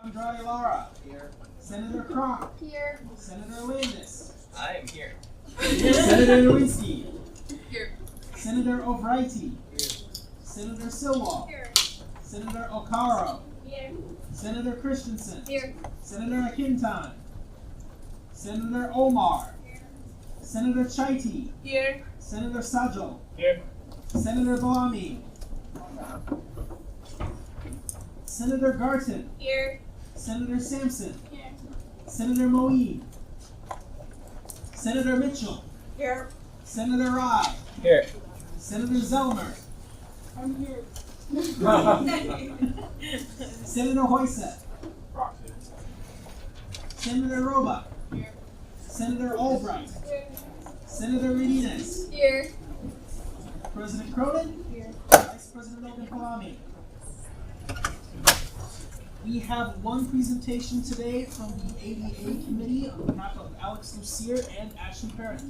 Andrade Lara. Here. Senator Cronk. Here. Senator Landis. I am here. Senator Nowinski. Here. Senator O'Brighty. Here. Senator Silwall. Here. Senator O'Caro. Here. Senator Christensen. Here. Senator Akintan. Senator Omar. Here. Senator Chaiti. Here. Senator Sajal. Here. Senator Boami. Senator Garton. Here. Senator Sampson. Here. Senator Moeen. Senator Mitchell. Here. Senator Rye. Here. Senator Zellmer. I'm here. Senator Hoysett. Senator Roebuck. Here. Senator Albright. Here. Senator Medina. Here. President Cronin. Here. Vice President Ogunfalami. We have one presentation today from the ADA Committee on behalf of Alex Lucier and Ashley Parrott.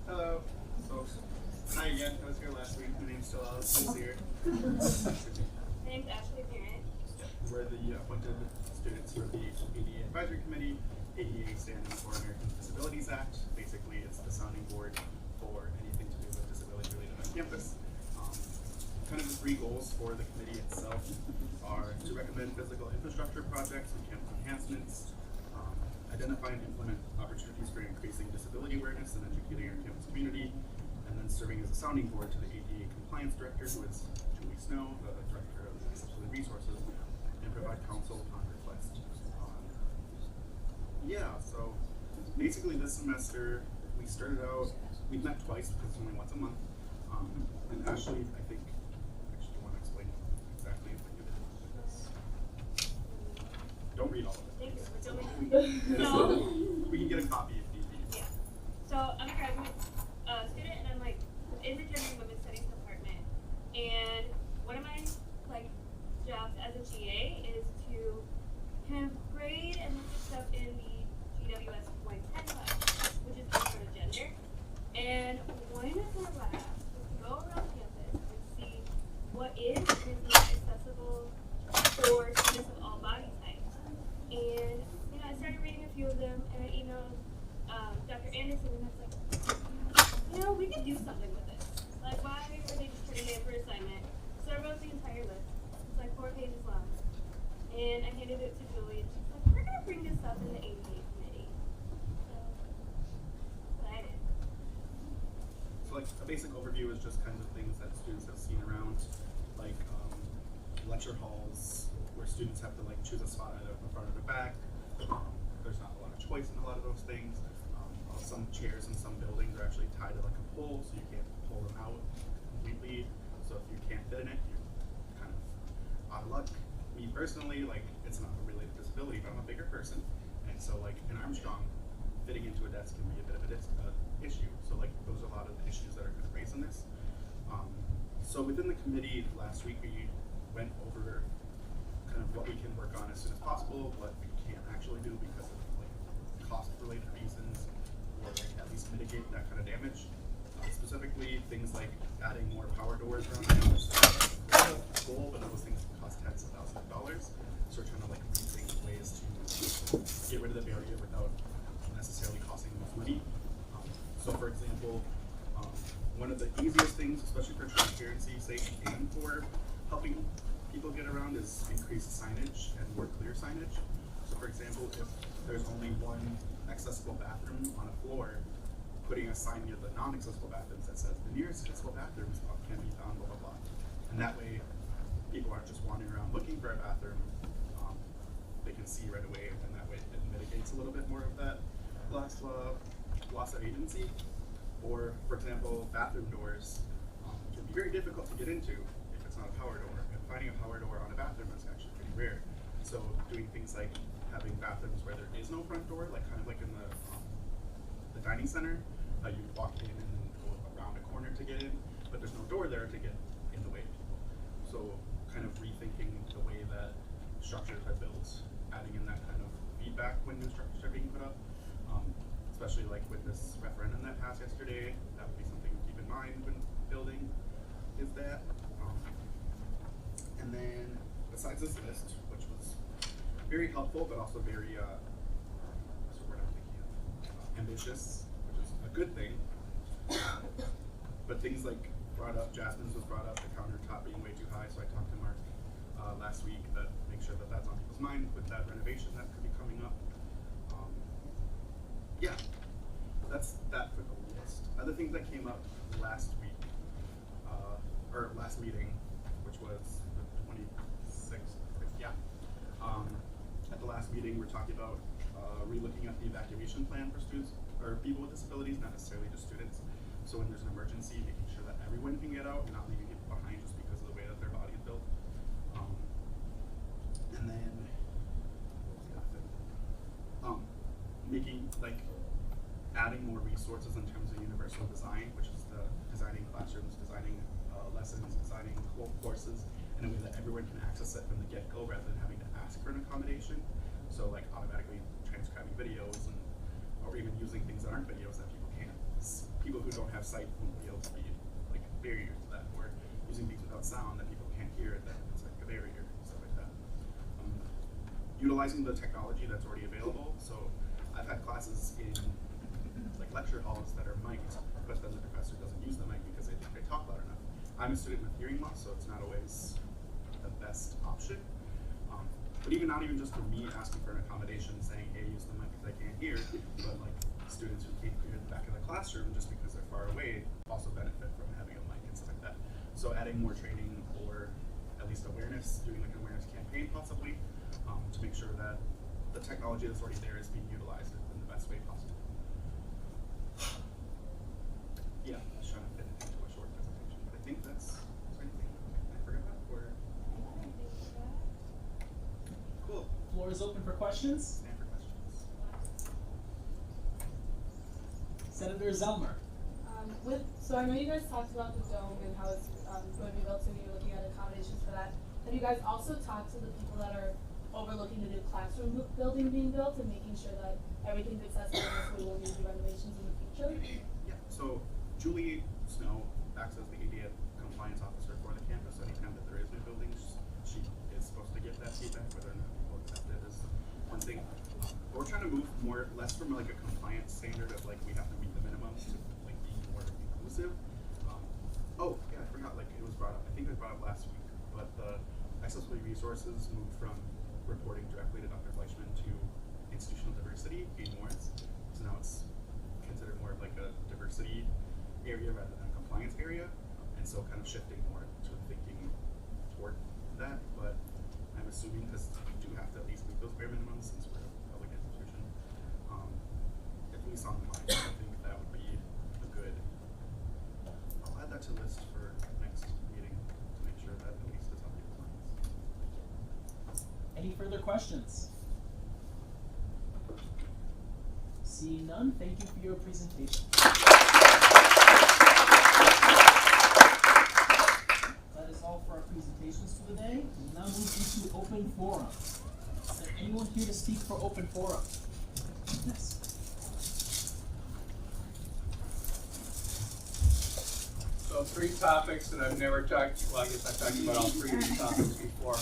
Hello. So, hi again. I was here last week. My name's still Alex Lucier. My name's Ashley Parent. We're the appointed students for the ADA Advisory Committee. ADA standing for American Disabilities Act. Basically, it's the sounding board for anything to do with disability related on campus. Kind of the three goals for the committee itself are to recommend physical infrastructure projects and campus enhancements, identify and implement opportunities for increasing disability awareness and educating our campus community, and then serving as a sounding board to the ADA compliance director, who is Julie Snow, the director of accessibility resources, and provide counsel upon request. So basically this semester we started out, we've met twice because it's only once a month, and Ashley, I think, actually you want to explain exactly what you did with this? Don't read all of it. Thank you for telling So, we can get a copy if need be. Yeah. So I'm a graduate student, and I'm like in the gender and women's studies department. And one of my jobs as a GA is to kind of grade and look at stuff in the GWS 110 class, which is intro to gender. And one of our labs was to go around campus and see what is and is not accessible for students of all body types. And I started reading a few of them, and I emailed Dr. Anderson, and I was like, we could do something with this. Like, why are they just turning it in for assignment? So I wrote the entire list. It's like 4 pages long. And I handed it to Julie, and she's like, we're going to bring this up in the ADA committee. So I did. So a basic overview is just kinds of things that students have seen around, like lecture halls where students have to choose a spot either in the front or the back. There's not a lot of choice in a lot of those things. Some chairs in some buildings are actually tied to a pole, so you can't pull them out completely. So if you can't fit in it, you're kind of out of luck. Me personally, it's not a related disability, but I'm a bigger person, and so in Armstrong, fitting into a desk can be a bit of an issue. So those are a lot of the issues that are kind of raised in this. So within the committee last week, we went over kind of what we can work on as soon as possible, what we can't actually do because of cost-related reasons, or at least mitigate that kind of damage. Specifically, things like adding more power doors around the campus. That's a goal, but those things can cost tens of thousands of dollars. So we're trying to rethink ways to get rid of the barrier without necessarily costing much money. So for example, one of the easiest things, especially for transparency sake and for helping people get around, is increased signage and more clear signage. So for example, if there's only one accessible bathroom on a floor, putting a sign near the non-accessible bathrooms that says the nearest accessible bathrooms can be found, blah, blah, blah. And that way, people aren't just wandering around looking for a bathroom. They can see right away, and that way it mitigates a little bit more of that loss of agency. Or, for example, bathroom doors can be very difficult to get into if it's not a power door. And finding a power door on a bathroom is actually pretty rare. So doing things like having bathrooms where there is no front door, kind of in the dining center, you walk in and then go around a corner to get in, but there's no door there to get in the way of people. So kind of rethinking the way that structures are built, adding in that kind of feedback when new structures are being put up, especially like with this referendum that passed yesterday. That would be something to keep in mind when building is that. And then besides this list, which was very helpful but also very what's the word I'm thinking of? Ambitious, which is a good thing. But things like brought up, Jasmine's was brought up, the countertop being way too high, so I talked to Mark last week that make sure that that's on people's mind with that renovation that could be coming up. Yeah, that's that for the list. Other things that came up last week, or last meeting, which was the 26th, yeah. At the last meeting, we're talking about re-looking at the evacuation plan for students or people with disabilities, not necessarily just students. So when there's an emergency, making sure that everyone can get out and not leaving people behind just because of the way that their body is built. And then, what was the other thing? Making, like, adding more resources in terms of universal design, which is the designing classrooms, designing lessons, designing whole courses in a way that everyone can access it from the get-go rather than having to ask for an accommodation. So like automatically transcribing videos and, or even using things that aren't videos that people can't. People who don't have sight won't be able to be like a barrier to that, or using things without sound that people can't hear it, that it's like a barrier, stuff like that. Utilizing the technology that's already available. So I've had classes in like lecture halls that are mic'd, but then the professor doesn't use the mic because they think they talk loud enough. I'm a student with hearing loss, so it's not always the best option. But even not even just for me asking for an accommodation, saying, hey, use the mic because I can't hear, but like students who can't hear the back of the classroom just because they're far away also benefit from having a mic and stuff like that. So adding more training or at least awareness, doing like an awareness campaign possibly, to make sure that the technology that's already there is being utilized in the best way possible. Yeah, I was trying to fit it into a short presentation, but I think that's, is there anything I forgot or? Cool. Floor is open for questions. Stand for questions. Senator Zelmer. So I know you guys talked about the dome and how it's going to be built, and you're looking at accommodations for that. Have you guys also talked to the people that are overlooking the new classroom building being built and making sure that everything's accessible and we will need the renovations in the future? Yeah, so Julie Snow acts as the ADA compliance officer for the campus. Anytime that there is new buildings, she is supposed to get that feedback, whether or not people accept it is one thing. But we're trying to move less from like a compliance standard of like we have to meet the minimums to like being more inclusive. Oh yeah, I forgot, like it was brought up, I think it was brought up last week, but the accessibility resources moved from reporting directly to Dr. Fleischman to institutional diversity being warrants. So now it's considered more of like a diversity area rather than a compliance area. And so kind of shifting more to thinking toward that. But I'm assuming because we do have to at least meet those bare minimums since we're a public institution. At least on the mind, I think that would be a good, I'll add that to list for next meeting to make sure that at least it's on people's minds. Any further questions? Seeing none, thank you for your presentation. That is all for our presentations for the day. We'll now move into open forum. Is there anyone here to speak for open forum? Yes. So 3 topics that I've never talked, well I guess I've talked about all 3 of these topics before.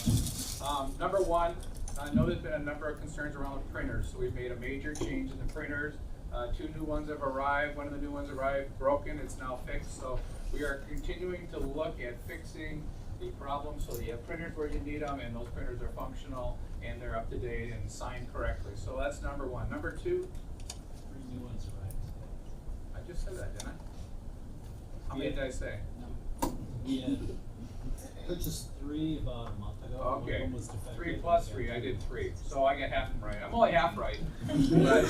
Number 1, I know there's been a number of concerns around the printers, so we've made a major change in the printers. 2 new ones have arrived, one of the new ones arrived broken, it's now fixed, so we are continuing to look at fixing the problem so that you have printers where you need them and those printers are functional and they're up to date and signed correctly. So that's number 1. Number 2, 3 new ones arrived today. I just said that, didn't I? How many did I say? No. We had purchased 3 about a month ago. One of Okay, them was defective. 3 plus 3, I did 3. So I got half them right. I'm only half right. But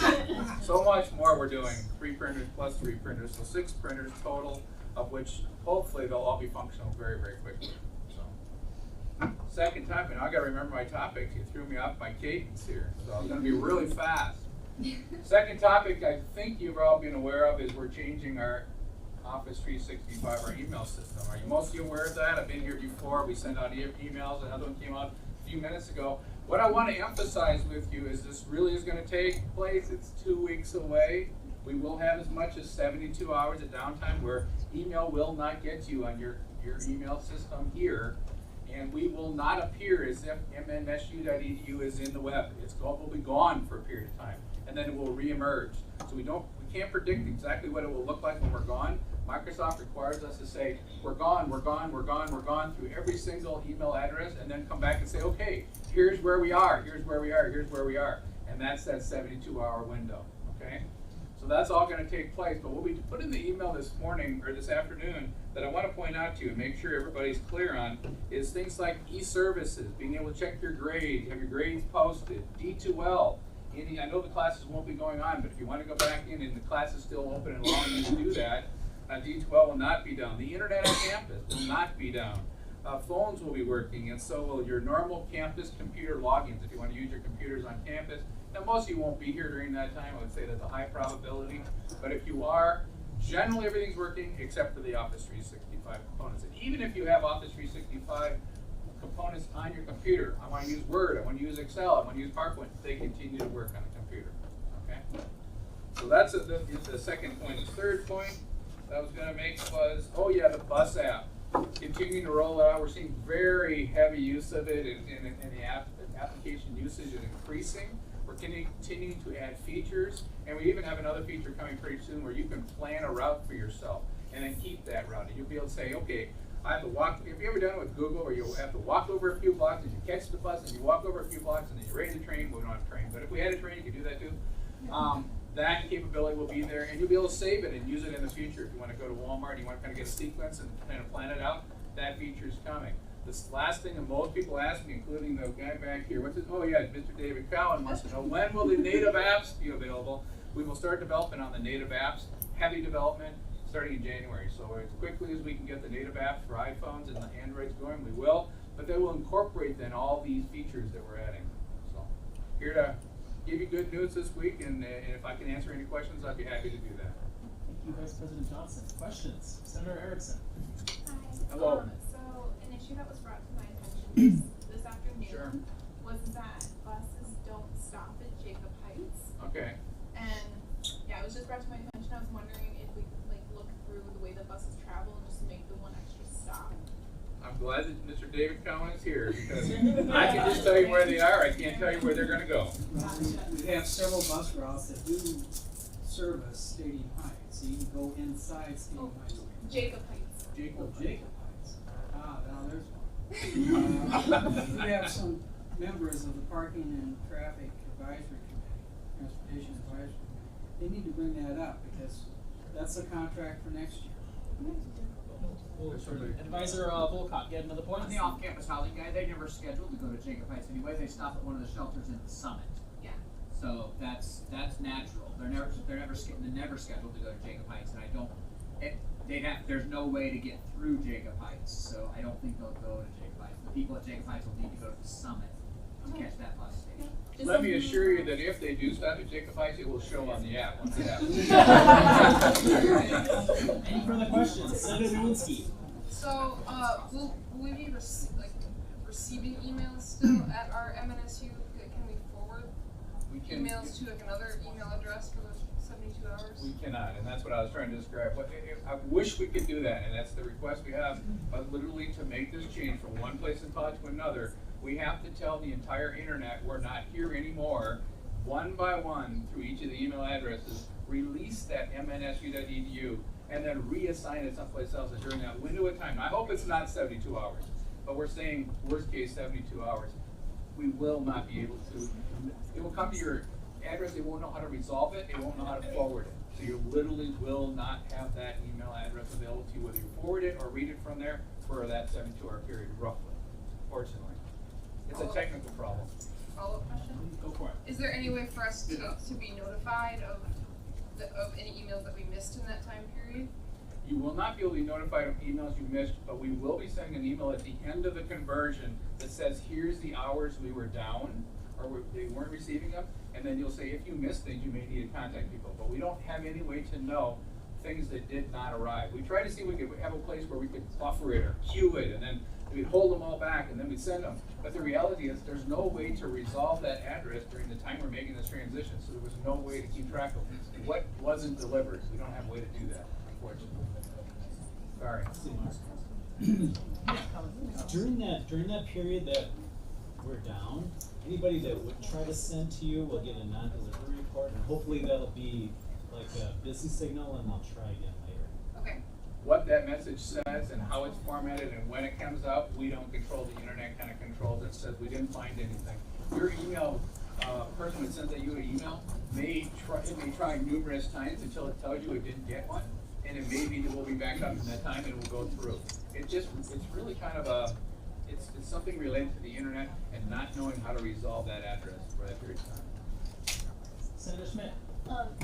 so much more we're doing. 3 printers plus 3 printers. So 6 printers total, of which hopefully they'll all be functional very, very quickly. So, second topic, now I gotta remember my topics. You threw me off my cadence here. So I'm gonna be really fast. Second topic I think you've all been aware of is we're changing our Office 365, our email system. Are you mostly aware of that? I've been here before. We send out emails. Another one came out a few minutes ago. What I want to emphasize with you is this really is going to take place. It's 2 weeks away. We will have as much as 72 hours of downtime where email will not get you on your email system here. And we will not appear as if mnsu.edu is in the web. Will be gone for a period of time, and then it will reemerge. So we can't predict exactly what it will look like when we're gone. Microsoft requires us to say, we're gone, we're gone, we're gone, we're gone through every single email address, and then come back and say, okay, here's where we are, here's where we are, here's where we are. And that's that 72-hour window, okay? So that's all going to take place. But what we put in the email this morning or this afternoon that I want to point out to you and make sure everybody's clear on is things like e-services, being able to check your grades, have your grades posted, D2L. I know the classes won't be going on, but if you want to go back in and the class is still open and allowing you to do that, D12 will not be down. The internet on campus will not be down. Phones will be working, and so will your normal campus computer logins if you want to use your computers on campus. Now, most of you won't be here during that time. I would say that's a high probability. But if you are, generally everything's working except for the Office 365 components. And even if you have Office 365 components on your computer, I want to use Word, I want to use Excel, I want to use PowerPoint, they continue to work on the computer. Okay? So that's the second point. The third point that I was going to make was, oh yeah, the bus app. Continuing to roll it out. We're seeing very heavy use of it, and the application usage is increasing. We're continuing to add features, and we even have another feature coming pretty soon where you can plan a route for yourself and then keep that route. And you'll be able to say, okay, I have to walk. Have you ever done it with Google where you have to walk over a few blocks and you catch the bus and you walk over a few blocks and then you're ready to train? Well, we don't have a train, but if we had a train, you could do that too. That capability will be there, and you'll be able to save it and use it in the future. If you want to go to Walmart and you want to kind of get a sequence and kind of plan it out, that feature is coming. This last thing that most people ask me, including the guy back here, what's his, oh yeah, Mr. David Cowan wants to know, when will the native apps be available? We will start development on the native apps, heavy development, starting in January. So as quickly as we can get the native apps for iPhones and the Androids going, we will. But they will incorporate then all these features that we're adding. So here to give you good news this week, and if I can answer any questions, I'd be happy to do that. Thank you, Vice President Johnson. Questions? Senator Erickson. Hi. Hello. So an issue that was brought to my attention this afternoon Sure. was that buses don't stop at Jacob Heights. Okay. And yeah, it was just brought to my attention. I was wondering if we could like look through the way that buses travel and just make the one extra stop. I'm glad that Mr. David Cowan is here because I can just tell you where they are. I can't tell you where they're going to go. We have several bus routes that do service Stadium Heights, so you can go inside Stadium Heights. Jacob Heights. Jacob Heights. Ah, now there's one. We have some members of the Parking and Traffic Advisory Committee, Transportation Advisory Committee. They need to bring that up because that's the contract for next year. Advisor Volkott, you had another point? I'm the off-campus housing guy. They never scheduled to go to Jacob Heights anyway. They stop at one of the shelters in the Summit. Yeah. So that's natural. They're never scheduled to go to Jacob Heights, and I don't. There's no way to get through Jacob Heights, so I don't think they'll go to Jacob Heights. The people at Jacob Heights will need to go to the Summit to catch that bus station. Let me assure you that if they do stop at Jacob Heights, it will show on the app once it happens. Any further questions? Senator Nowinski. So, will we be receiving emails still at our MNSU? Can we forward emails to like another email address for those 72 hours? We cannot, and that's what I was trying to describe. I wish we could do that, and that's the request we have. But literally, to make this change from one place in thought to another, we have to tell the entire internet we're not here anymore, one by one, through each of the email addresses, release that mnsu.edu, and then reassign it someplace else during that window of time. Now, I hope it's not 72 hours, but we're saying worst case 72 hours. We will not be able to. It will come to your address. They won't know how to resolve it. They won't know how to forward it. So you literally will not have that email address available to you, whether you forward it or read it from there for that 72-hour period, roughly. Fortunately, it's a technical problem. Follow-up question? Go for it. Is there any way for us to be notified of any emails that we missed in that time period? You will not be able to be notified of emails you missed, but we will be sending an email at the end of the conversion that says, here's the hours we were down, or they weren't receiving them, and then you'll say, if you missed things, you may need to contact people. But we don't have any way to know things that did not arrive. We try to see if we could have a place where we could buffer it or queue it, and then We'd hold them all back and then we'd send them. But the reality is there's no way to resolve that address during the time we're making this transition. So there was no way to keep track of what wasn't delivered. We don't have a way to do that, unfortunately. Sorry. During that period that we're down, anybody that would try to send to you will get a non-delivery report, and hopefully that'll be like a busy signal, and they'll try again later. Okay. What that message says and how it's formatted and when it comes out, we don't control. The internet kind of controls it. Says we didn't find anything. Your email person that sends you an email may try numerous times until it tells you it didn't get one, and it may be that we'll be back up in that time and we'll go through. It's really kind of it's something related to the internet and not knowing how to resolve that address for that period of time. Senator Schmidt.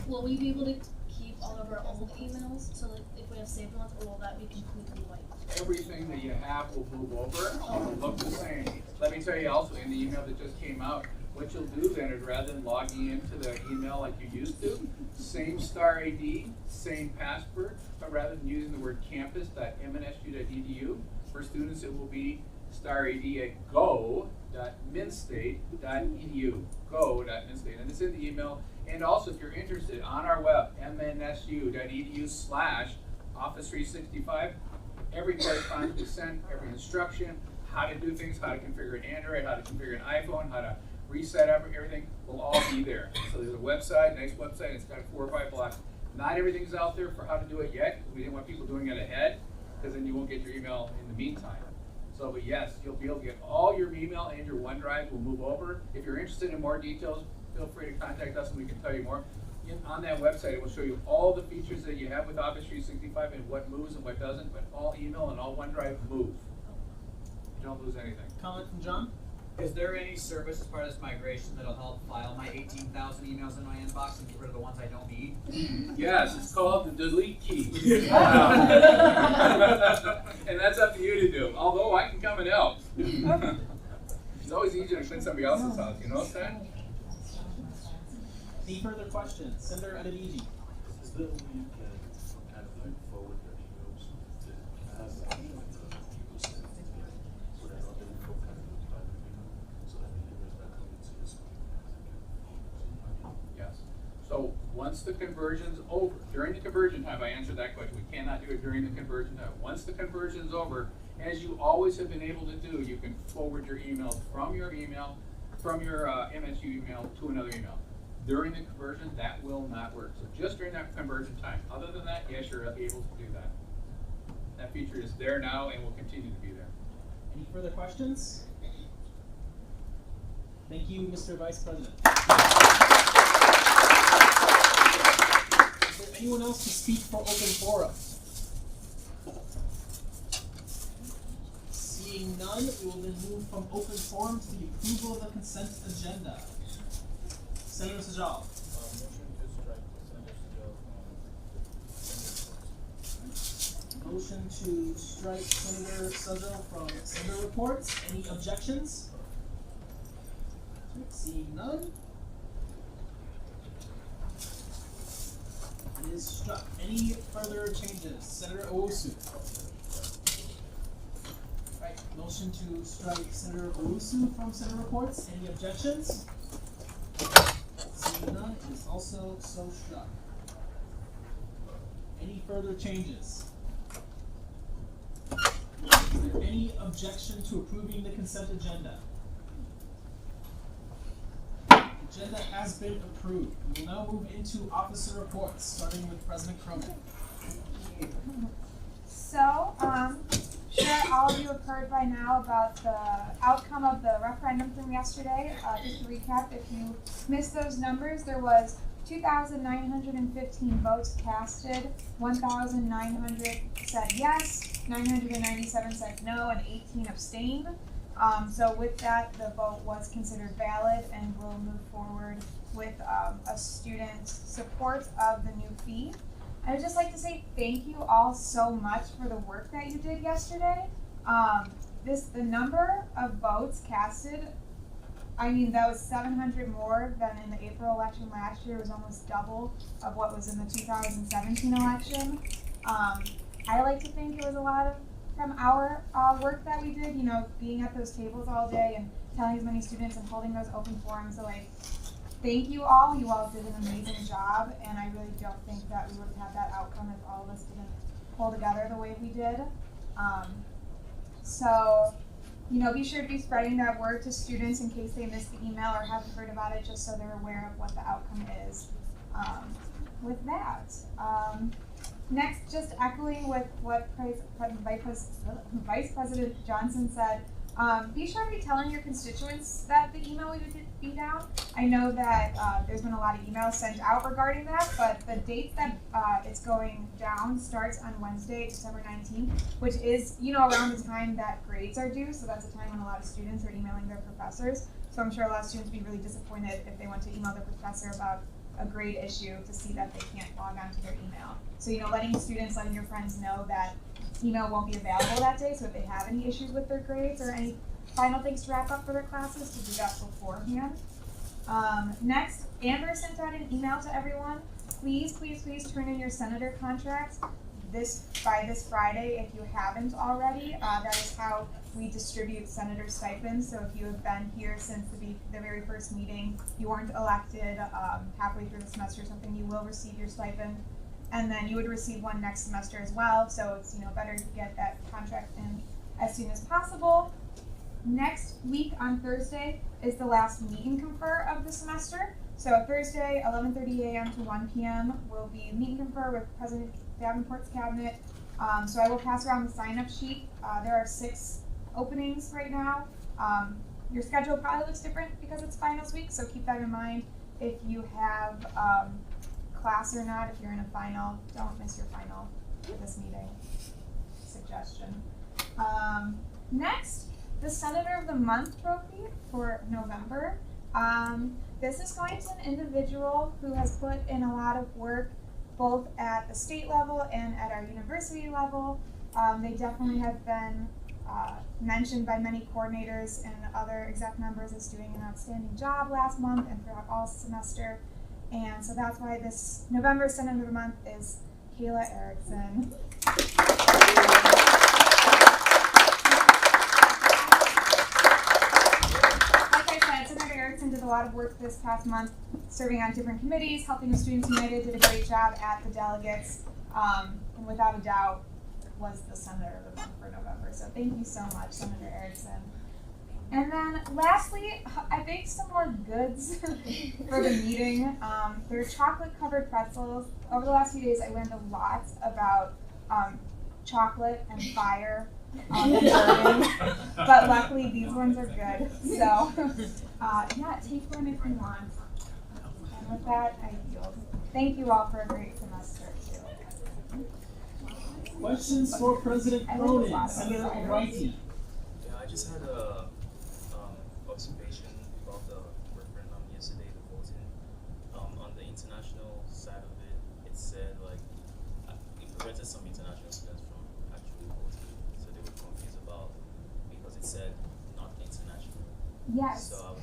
Will we be able to keep all of our old emails, so like if we have saved ones, or will that be completely wiped? Everything that you have will move over and will look the same. Let me tell you also, in the email that just came out, what you'll do then is rather than logging into the email like you used to, same star ID, same password, but rather than using the word campus.mnsu.edu, for students it will be star ID at go.minstate.edu, go.minstate, and it's in the email. And also, if you're interested, on our web, mnsu.edu/Office 365, every correspondence we send, every instruction, how to do things, how to configure an Android, how to configure an iPhone, how to reset everything, will all be there. So there's a website, nice website, it's got 4 or 5 blocks. Not everything's out there for how to do it yet. We didn't want people doing it ahead, because then you won't get your email in the meantime. So, but yes, you'll be able to get all your email and your OneDrive will move over. If you're interested in more details, feel free to contact us and we can tell you more. On that website, it will show you all the features that you have with Office 365 and what moves and what doesn't, but all email and all OneDrive move. You don't lose anything. Comment from John? Is there any service as part of this migration that'll help file my 18,000 emails in my inbox and get rid of the ones I don't need? Yes, it's called the delete key. And that's up to you to do, although I can come and help. It's always easier to clean somebody else's house, you know what I'm saying? Any further questions? Senator Adebiji. Is there a way you can kind of like forward your emails to have people send so that other people can reply to you so that the emails that come into your school? Yes. So once the conversion's over, during the conversion time, I answered that question. We cannot do it during the conversion time. Once the conversion's over, as you always have been able to do, you can forward your emails from your MSU email to another email. During the conversion, that will not work. So just during that conversion time. Other than that, yes, you're able to do that. That feature is there now and will continue to be there. Any further questions? Thank you, Mr. Vice President. Is there anyone else to speak for open forum? Seeing none, we will then move from open forum to the approval of the consent agenda. Senator Sajal. Motion to strike Senator Sajal from Senator reports. Any objections? Seeing none. It is struck. Any further changes? Senator Owusu. Right. Motion to strike Senator Owusu from Senator reports. Any objections? Seeing none, it is also so struck. Any further changes? Is there any objection to approving the consent agenda? Agenda has been approved. We will now move into officer reports, starting with President Cronin. So, sure all of you have heard by now about the outcome of the referendum from yesterday. Just to recap, if you missed those numbers, there was 2,915 votes casted, 1,900 said yes, 997 said no, and 18 abstained. So with that, the vote was considered valid, and we'll move forward with a student's support of the new fee. I would just like to say thank you all so much for the work that you did yesterday. The number of votes casted, I mean, that was 700 more than in the April election last year. It was almost double of what was in the 2017 election. I like to think it was a lot of from our work that we did, you know, being at those tables all day and telling as many students and holding those open forums. So like, thank you all. You all did an amazing job, and I really don't think that we would have had that outcome if all of us didn't pull together the way we did. So, you know, be sure to be spreading that word to students in case they missed the email or haven't heard about it, just so they're aware of what the outcome is. With that, next, just echoing with what Vice President Johnson said, be sure to be telling your constituents that the email will be down. I know that there's been a lot of emails sent out regarding that, but the date that it's going down starts on Wednesday, December 19th, which is, you know, around the time that grades are due, so that's a time when a lot of students are emailing their professors. So I'm sure a lot of students would be really disappointed if they went to email their professor about a grade issue to see that they can't log on to their email. So, you know, letting your friends know that email won't be available that day, so if they have any issues with their grades or any final things to wrap up for their classes, to do that beforehand. Next, Amber sent out an email to everyone. Please turn in your senator contracts by this Friday if you haven't already. That is how we distribute senator stipends. So if you have been here since the very first meeting, you weren't elected halfway through the semester or something, you will receive your stipend. And then you would receive one next semester as well. So it's, you know, better to get that contract in as soon as possible. Next week on Thursday is the last meet and confer of the semester. So Thursday, 11:30 a.m. to 1 p.m. will be meet and confer with President Davenport's cabinet. So I will pass around the sign-up sheet. There are 6 openings right now. Your schedule probably looks different because it's finals week, so keep that in mind. If you have class or not, if you're in a final, don't miss your final for this meeting. Suggestion. Next, the Senator of the Month trophy for November. This is going to an individual who has put in a lot of work both at the state level and at our university level. They definitely have been mentioned by many coordinators and other exec members as doing an outstanding job last month and throughout all semester. And so that's why this November Senator of the Month is Kayla Erickson. Senator Erickson did a lot of work this past month, serving on different committees, helping the Students United, did a great job at the delegates, and without a doubt was the Senator of the Month for November. So thank you so much, Senator Erickson. And then lastly, I baked some more goods for the meeting. They're chocolate-covered pretzels. Over the last few days, I learned a lot about chocolate and fire. But luckily these ones are good. So yeah, take one if you want. And with that, I yield. Thank you all for a great semester too. Questions for President Cronin, Senator O'Reilly. Yeah, I just had a observation about the referendum yesterday, the voting. On the international side of it, it said like it prevented some international students from actually voting. So they were confused about because it said not international. Yes. So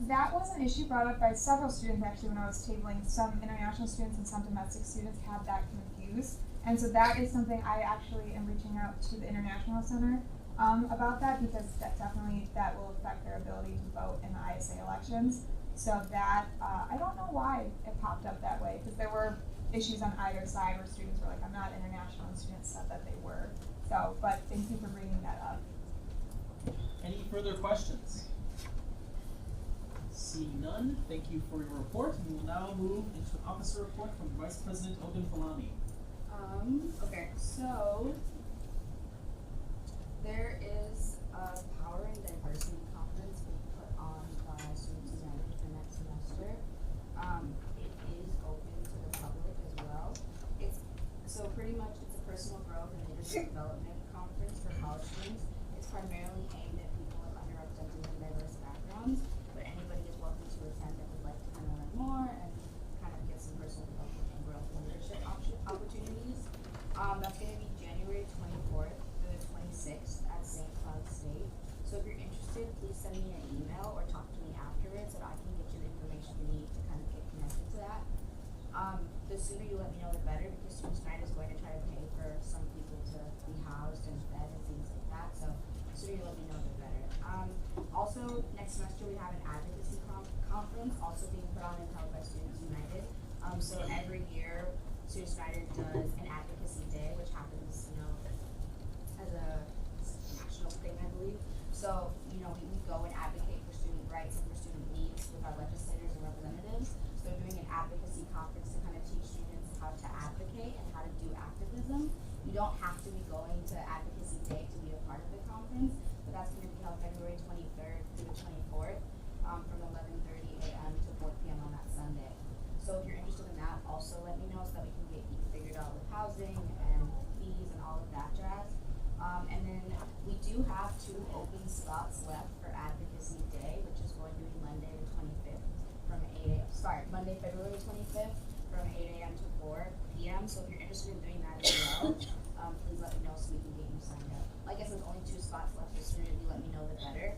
that was an issue brought up by several students actually when I was tabling. Some international students and some domestic students had that confused. And so that is something I actually am reaching out to the International Center about that, because that will affect their ability to vote in the ISA elections. So that, I don't know why it popped up that way, because there were issues on either side where students were like, I'm not international, and students said that they were. So, but thank you for bringing that up. Any further questions? Seeing none, thank you for your report. We will now move into an officer report from Vice President Ogunfalami. Okay, so there is a Power and Diversity Conference being put on by Students United for next semester. It is open to the public as well. It's pretty much a personal growth and leadership development conference for college students. It's primarily aimed at people with underrepresented and diverse backgrounds, but anybody is welcome to attend that would like to kind of learn more and kind of get some personal development and growth and leadership opportunities. That's going to be January 24th through the 26th at St. Cloud State. So if you're interested, please send me an email or talk to me afterwards so that I can get you the information you need to kind of get connected to that. The sooner you let me know, the better, because Students United is going to try to pay for some people to be housed and fed and things conference also being put on and held by Students United. So every year, Students United does an advocacy day, which happens, as a national thing, I believe. So, we go and advocate for student rights and for student needs with our legislators and representatives. So they're doing an advocacy conference to kind of teach students how to advocate and how to do activism. You don't have to be going to Advocacy Day to be a part of the conference, but that's going to be held February 23rd through the 24th from 11:30 a.m. to 4 p.m. on that Sunday. So if you're interested in that, also let me know so that we can get you figured out with housing and fees and all of that jazz. And then we do have 2 open slots left for Advocacy Day, which is going to be Monday the 25th from Monday, February 25th from 8 a.m. to 4 p.m. So if you're interested in doing that as well, please let me know so we can get you signed up. Like I said, there's only 2 spots left, so the sooner you let me know, the better.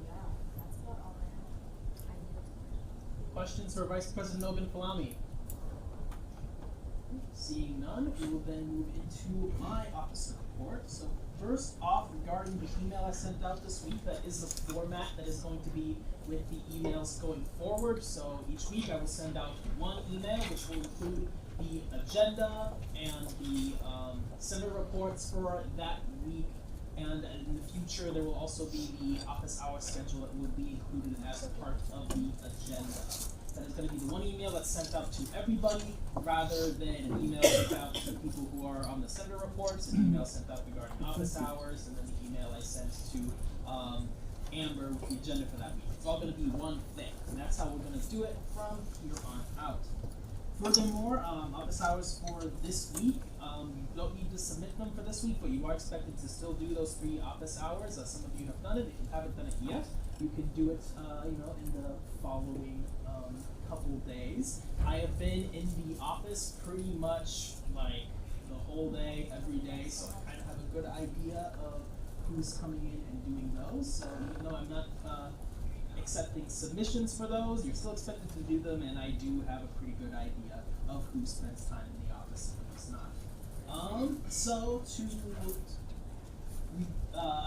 Yeah, that's about all I have. Questions for Vice President Ogun Falami? Seeing none, we will then move into my officer report. So first off, regarding the email I sent out this week, that is the format that is going to be with the emails going forward. So each week I will send out 1 email, which will include the agenda and the sender reports for that week. And in the future, there will also be the office hour schedule that will be included as part of the agenda. That is going to be the 1 email that's sent out to everybody, rather than an email sent out to people who are on the sender reports, an email sent out regarding office hours, and then the email I sent to Amber with the agenda for that week. It's all going to be one thing, and that's how we're going to do it from here on out. Furthermore, office hours for this week, you don't need to submit them for this week, but you are expected to still do those 3 office hours. Some of you have done it. If you haven't done it yet, you can do it, in the following couple days. I have been in the office pretty much like the whole day, every day, so I kind of have a good idea of who's coming in and doing those. So even though I'm not accepting submissions for those, you're still expected to do them, and I do have a pretty good idea of who spends time in the office and who's not. So to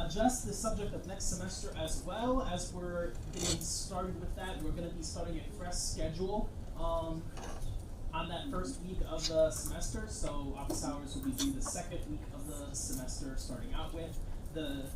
adjust the subject of next semester as well, as we're getting started with that, we're going to be starting a fresh schedule on that first week of the semester. So office hours will be due the 2nd week of the semester, starting out with. The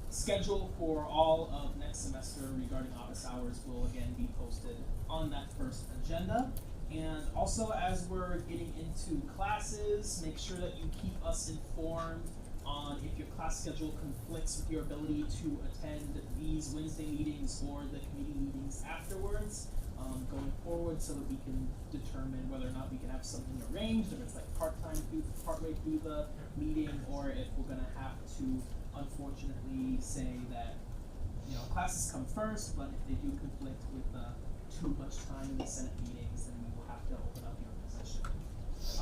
schedule for all of next semester regarding office hours will again be posted on that first agenda. And also, as we're getting into classes, make sure that you keep us informed on if your class schedule conflicts with your ability to attend these Wednesday meetings or the committee meetings afterwards, going forward, so that we can determine whether or not we can have something arranged, if it's like partway through the meeting, or if we're going to have to unfortunately say that classes come first, but if they do conflict with too much time in the Senate meetings, then we will have to open up your position.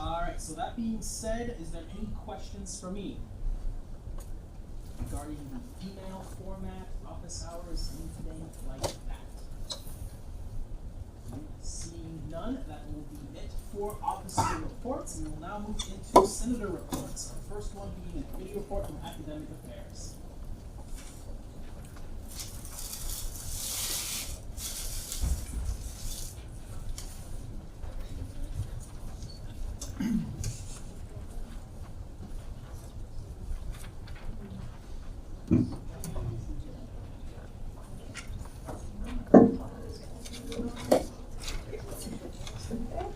Alright, so that being said, is there any questions for me regarding the email format, office hours, anything like that? Seeing none, that will be it for officer reports, and we'll now move into senator reports. Our first one being a committee report from academic affairs.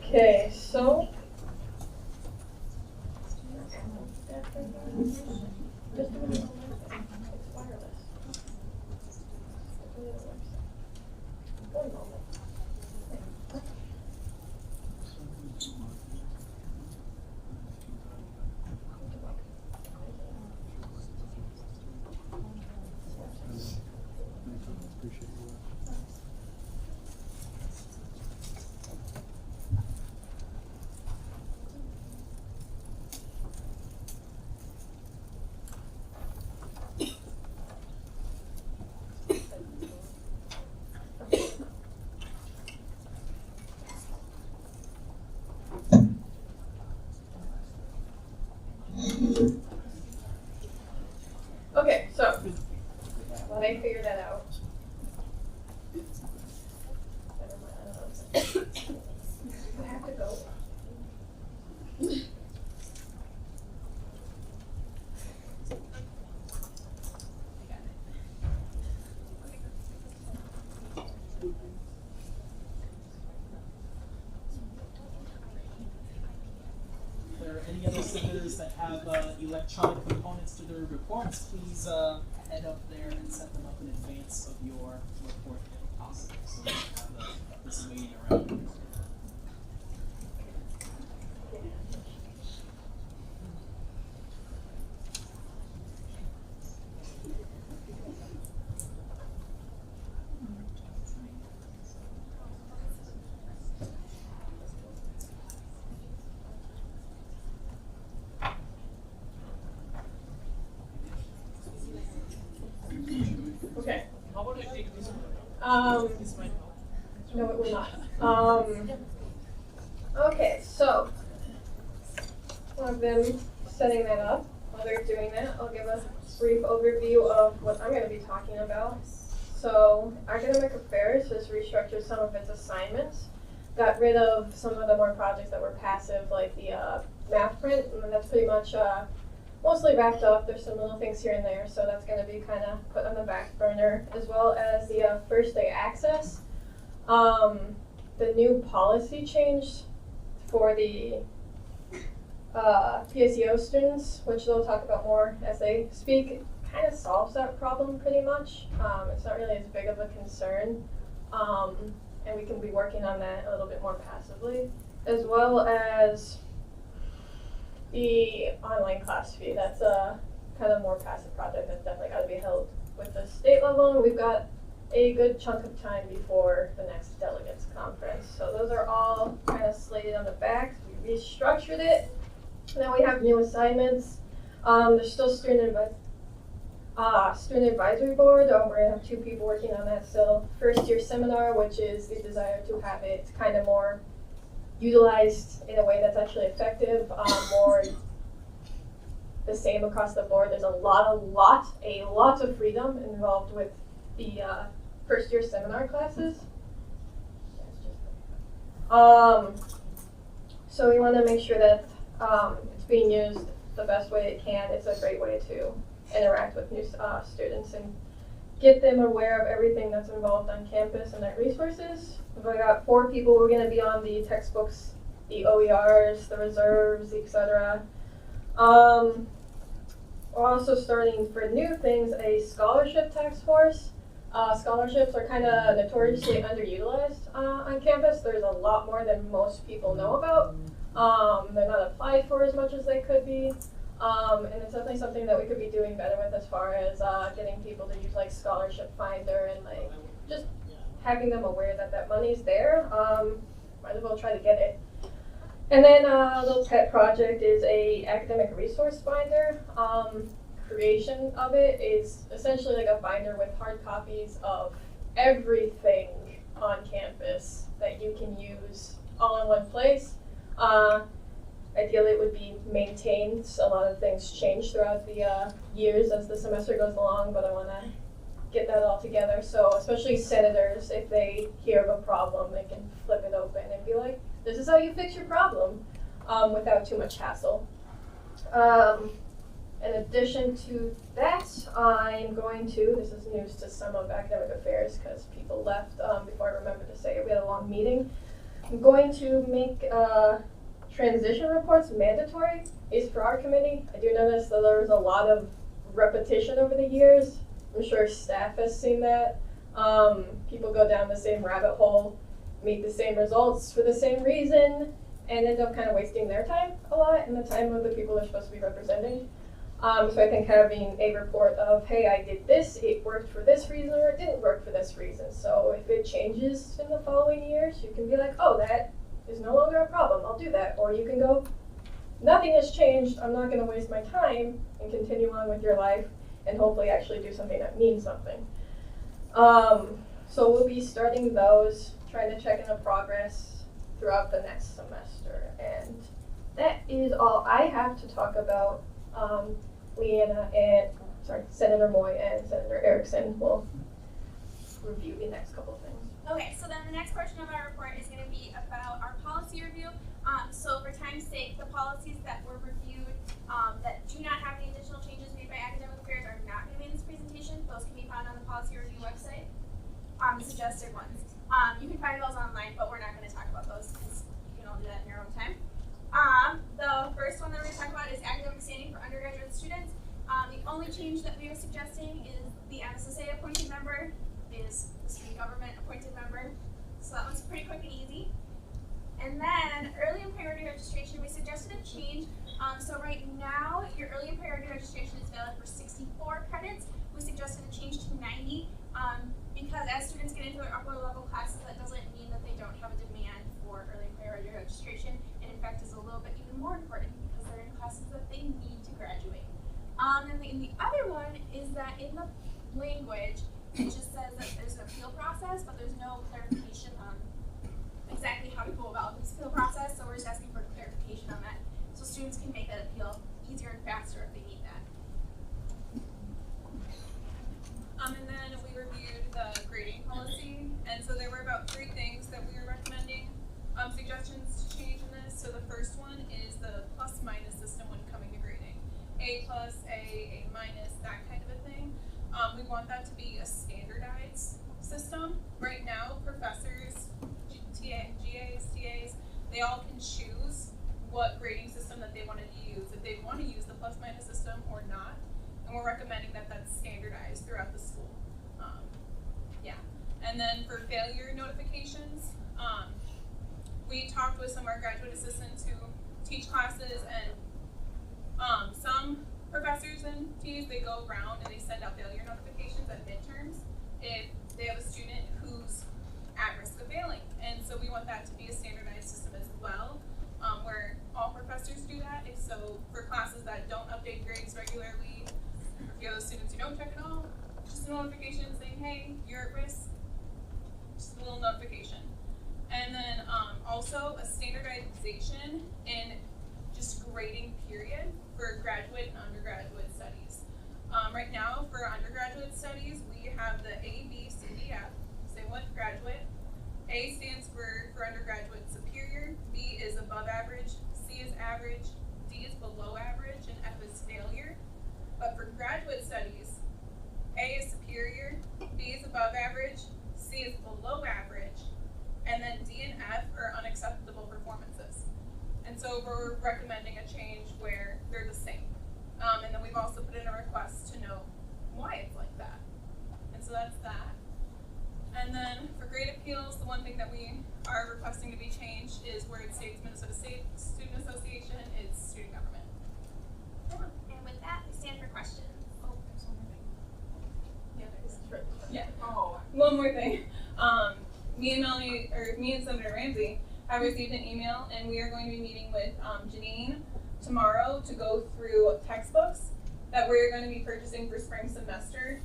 Okay, so just do it on the website. It's wireless. Do it on the website. Go normal. electronic components to their reports, please head up there and set them up in advance of your report if possible, so we don't have this waiting around. Okay. No, it will not. Okay, so I've been setting that up. While they're doing that, I'll give a brief overview of what I'm going to be talking about. So, academic affairs has restructured some of its assignments, got rid of some of the more projects that were passive, like the math print, and that's pretty much mostly wrapped up. There's some little things here and there, so that's going to be kind of put on the back burner, as well as the first day access. The new policy change for the PSEO students, which they'll talk about more as they speak, kind of solves that problem pretty much. It's not really as big of a concern, and we can be working on that a little bit more passively, as well as the online class fee. That's a kind of more passive project that's definitely got to be held with the state level, and we've got a good chunk of time before the next delegates conference. So those are all kind of slated on the back. We restructured it. Now we have new assignments. There's still student advisory board. We're going to have 2 people working on that still. First year seminar, which is the desire to have it kind of more utilized in a way that's actually effective, more the same across the board. There's a lot of freedom involved with the first year seminar classes. So we want to make sure that it's being used the best way it can. It's a great way to interact with new students and get them aware of everything that's involved on campus and their resources. We've got 4 people who are going to be on the textbooks, the OERs, the reserves, etc. We're also starting for new things a scholarship task force. Scholarships are kind of notoriously underutilized on campus. There's a lot more than most people know about. They're not applied for as much as they could be. And it's definitely something that we could be doing better with as far as getting people to use like Scholarship Finder and like just having them aware that that money's there. Might as well try to get it. And then a little pet project is a academic resource binder. Creation of it is essentially like a binder with hard copies of everything on campus that you can use all in one place. Ideally it would be maintained. A lot of things change throughout the years as the semester goes along, but I want to get that all together. So especially senators, if they hear of a problem, they can flip it open and be like, this is how you fix your problem, without too much hassle. In addition to that, I'm going to, this is news to some of academic affairs because people left before I remembered to say it. We had a long meeting. I'm going to make transition reports mandatory, at least for our committee. I do notice that there was a lot of repetition over the years. I'm sure staff has seen that. People go down the same rabbit hole, meet the same results for the same reason, and end up kind of wasting their time a lot and the time of the people they're supposed to be representing. So I think having a report of, hey, I did this, it worked for this reason, or it didn't work for this reason. So if it changes in the following years, you can be like, oh, that is no longer a problem, I'll do that. Or you can go, nothing has changed, I'm not going to waste my time, and continue on with your life, and hopefully actually do something that means something. So we'll be starting those, trying to check in the progress throughout the next semester. And that is all I have to talk about. Senator Moy and Senator Erickson will review the next couple of things. Okay, so then the next portion of our report is going to be about our policy review. So for time's sake, the policies that were reviewed that do not have any additional changes made by academic affairs are not going to be in this presentation. Those can be found on the policy review website. Suggested ones. You can find those online, but we're not going to talk about those because you can all do that in your own time. The first one that we're going to talk about is academic standing for undergraduate students. The only change that we are suggesting is the MSSA appointed member is the student government appointed member. So that one's pretty quick and easy. And then early and priority registration, we suggested a change. So right now, your early and priority registration is valid for 64 credits. We suggested a change to 90 because as students get into their upper level classes, that doesn't mean that they don't have a demand for early and priority registration. And in fact, is a little bit even more important because they're in classes that they need to graduate. And the other one is that in the language, it just says that there's an appeal process, but there's no clarification on exactly how to go about this appeal process. So we're just asking for clarification on that, so students can make that appeal easier and faster if they need that. And then we reviewed the grading policy, and so there were about 3 things that we were recommending suggestions to change in this. So the first one is the plus-minus system when coming to grading. A+, A minus, that kind of a thing. We want that to be a standardized system. Right now, professors, GAs, TAs, they all can choose what grading system that they want to use, if they want to use the plus-minus system or not. And we're recommending that that's standardized throughout the school. And then for failure notifications, we talked with some of our graduate assistants who teach classes, and some professors and TAs, they go around and they send out failure notifications at midterms if they have a student who's at risk of failing. And so we want that to be a standardized system as well, where all professors do that. If so, for classes that don't update grades regularly, or if you have those students who don't check at all, just a notification saying, hey, you're at risk, just a little notification. And then also a standardization in just grading period for graduate and undergraduate studies. Right now for undergraduate studies, we have the A, B, C, D, F, same with graduate. A stands for undergraduate superior, B is above average, C is average, D is below average, and F is failure. But for graduate studies, A is superior, B is above average, C is below average, and then D and F are unacceptable performances. And so we're recommending a change where they're the same. And then we've also put in a request to know why it's like that. And so that's that. And then for grade appeals, the one thing that we are requesting to be changed is where it states Minnesota State Student Association, it's student government. And with that, we stand for questions. Oh, there's one more thing. Yeah, there is. Yeah. Oh. One more thing. Me and Senator Ramsey have received an email, and we are going to be meeting with Janine tomorrow to go through textbooks that we're going to be purchasing for spring semester.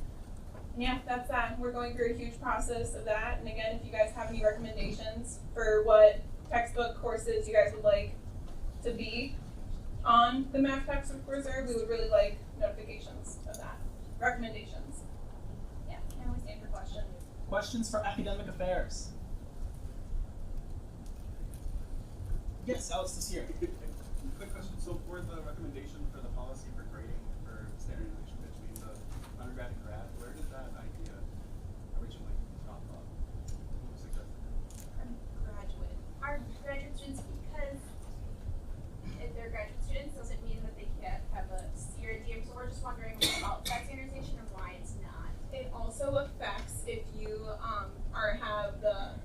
And yeah, that's that. We're going through a huge process of that. And again, if you guys have any recommendations for what textbook courses you guys would like to be on the math textbook reserve, we would really like notifications of that. Recommendations. Yeah, and we stand for questions. Questions for academic affairs? Yes, Alex this year. Quick question. So for the recommendation for the policy for grading for standardization between the undergrad and grad, where did that idea originally come from? Who suggested it? Our graduate students, because if they're graduate students, doesn't mean that they can't have a C or a D. So we're just wondering about that standardization and why it's not. It also affects if you have the,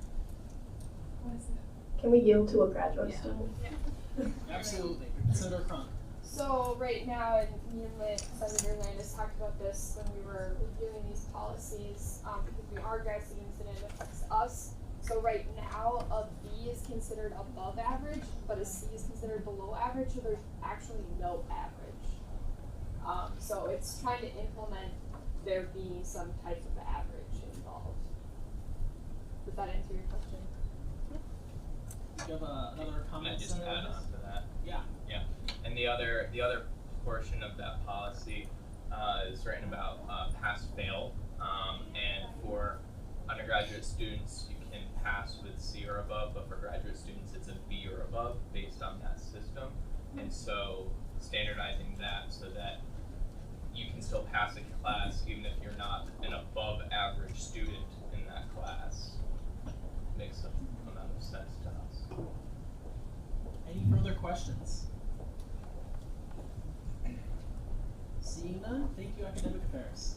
what is it? Can we yield to a graduate student? Yeah. Absolutely. Senator Cron. So right now, and me and Senator Landis talked about this when we were reviewing these policies, because we are grad students and it affects us. So right now, a B is considered above average, but a C is considered below average, so there's actually no average. So it's trying to implement there being some type of average involved. Does that answer your question? Do you have another comment? Can I just Senator add Landis? on to that? Yeah. Yeah. And the other portion of that policy is written about pass-fail. And for undergraduate students, you can pass with C or above, but for graduate students, it's a B or above based on that system. And so standardizing that so that you can still pass a class even if you're not an above average student in that class makes a amount of sense to us. Any further questions? questions? Seeing none, thank you, Academic Affairs.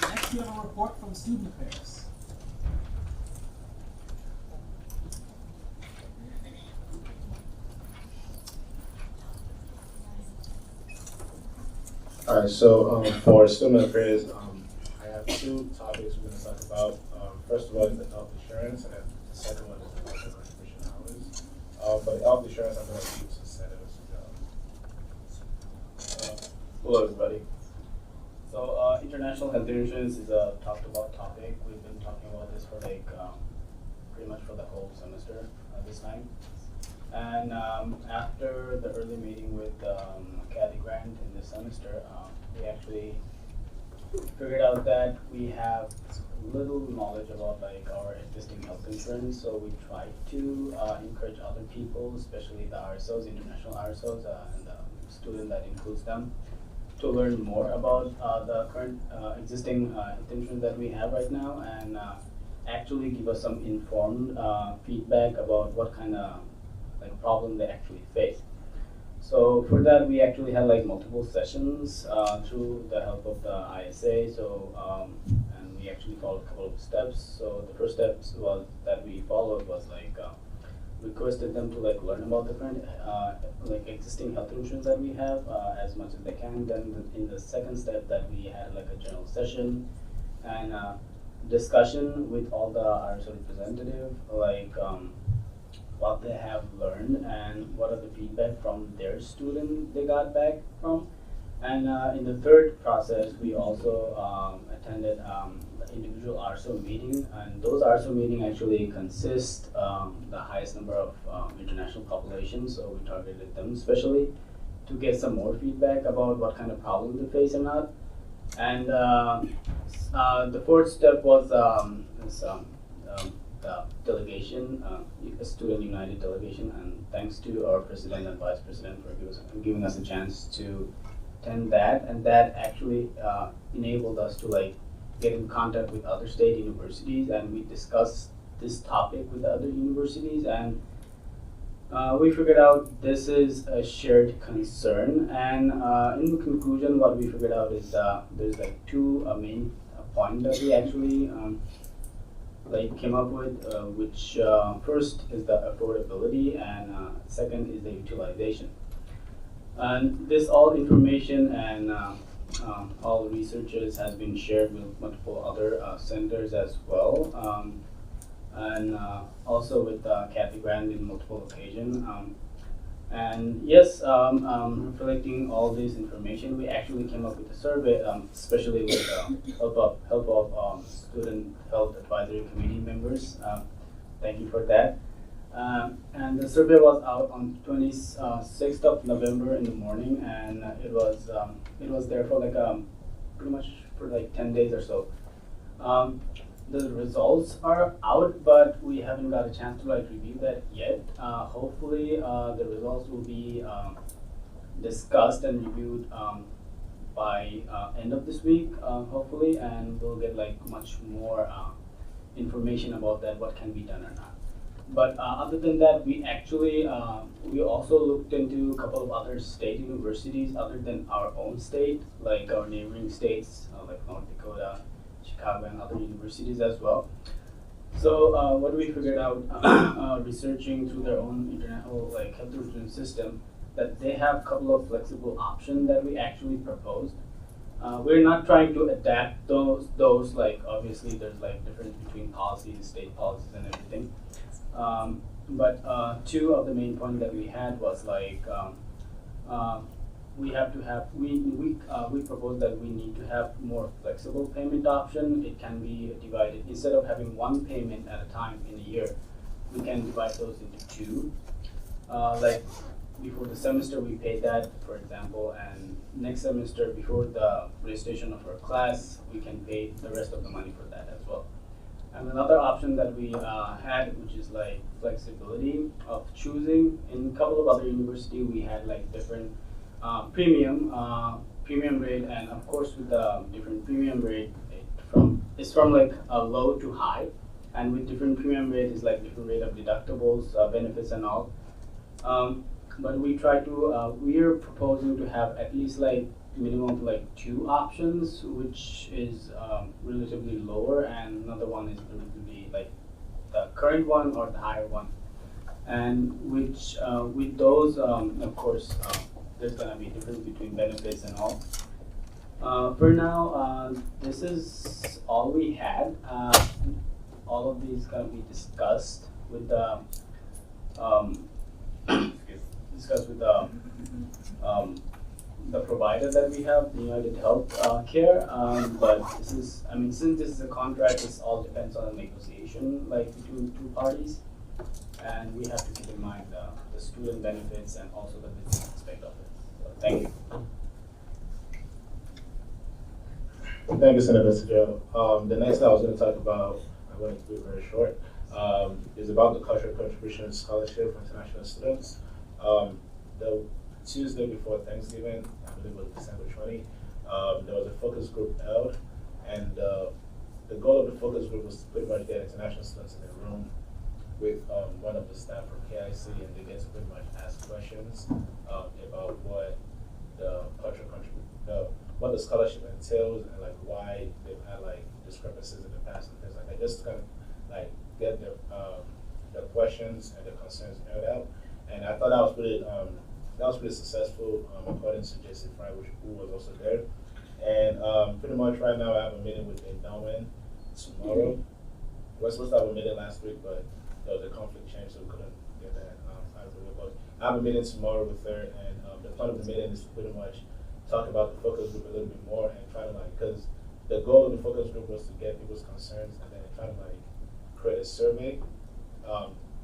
Next, we have a report from Student Affairs. Alright, so for student affairs, I have two topics we're going to talk about. First of all is the health insurance, and then the second one is the contribution hours. For the health insurance, I'm going to use incentives. Hello, everybody. So, international health insurance is a talked about topic. We've been talking about this for like pretty much for the whole semester this time. And after the early meeting with Kathy Grant in this semester, we actually figured out that we have little knowledge about like our existing health insurance. So we tried to encourage other people, especially the RSOs, international RSOs, and the student that includes them, to learn more about the current existing health insurance that we have right now, and actually give us some informed feedback about what kind of like problem they actually face. So for that, we actually had like multiple sessions through the help of the ISA. So and we actually followed a couple of steps. So the first steps was that we followed was like requested them to like learn about the current like existing health insurance that we have as much as they can. Then in the second step, that we had like a general session and discussion with all the RSO representative, like what they have learned and what are the feedback from their student they got back from. And in the third process, we also attended the individual RSO meeting, and those RSO meeting actually consist the highest number of international populations, so we targeted them especially to get some more feedback about what kind of problem they face or not. And the fourth step was the delegation, a Student United delegation, and thanks to our president and vice president for giving us a chance to attend that, and that actually enabled us to like get in contact with other state universities, and we discussed this topic with other universities, and we figured out this is a shared concern. And in conclusion, what we figured out is there's like two main points that we actually like came up with, which first is the affordability, and second is the utilization. And this all information and all researches has been shared with multiple other centers as well, and also with Kathy Grant in multiple occasions. And yes, reflecting all this information, we actually came up with a survey, especially with help of Student Health Advisory Committee members. Thank you for that. And the survey was out on 26th of November in the morning, and it was there for like pretty much for like 10 days or so. The results are out, but we haven't got a chance to like review that yet. Hopefully, the results will be discussed and reviewed by end of this week, hopefully, and we'll get like much more information about that, what can be done or not. But other than that, we actually we also looked into a couple of other state universities other than our own state, like our neighboring states, like North Dakota, Chicago, and other universities as well. So what we figured out, researching through their own international like health insurance system, that they have a couple of flexible options that we actually proposed. We're not trying to adapt those like obviously there's like difference between policies, state policies, and everything. But two of the main points that we had was like we have to have we propose that we need to have more flexible payment option. It can be divided, instead of having one payment at a time in a year, we can divide those into two. Like before the semester we pay that, for example, and next semester before the registration of our class we can pay the rest of the money for that as well. And another option that we had, which is like flexibility of choosing. In a couple of other universities we had like different premium rate, and of course with the different premium rate, it's from like a low to high. and with different premium rate is like different rate of deductibles, benefits and all. But we try to, we are proposing to have at least like minimum of like 2 options, which is relatively lower, and another one is relatively like the current one or the higher one. And which with those, of course, there's gonna be difference between benefits and all. For now, this is all we had. All of these gonna be discussed with the the provider that we have, the United Health Care. But this is, I mean, since this is a contract, this all depends on the negotiation, like between 2 parties, and we have to keep in mind the student benefits and also the business aspect of it. So, thank you. Thank you, Senator Joe. The next thing I was going to talk about, I'm going to be very short, is about the Cultural Contribution Scholarship for international students. The Tuesday before Thanksgiving, I believe it was December 20, there was a focus group held, and the goal of the focus group was to pretty much get international students in a room with one of the staff from KIC, and they get to pretty much ask questions about what the cultural what the scholarship entails, and like why they've had like discrepancies in the past and things like that. Just to kind of like get the questions and the concerns aired out. And I thought that was pretty successful, according to J.C. Fry, who was also there. And pretty much right now I have a meeting with the endowment tomorrow. We were supposed to have a meeting last week, but there was a conflict change, so we couldn't get that out of the way. But I have a meeting tomorrow with her, and the point of the meeting is to pretty much talk about the focus group a little bit more and try to like, because the goal of the focus group was to get people's concerns and then try to like create a survey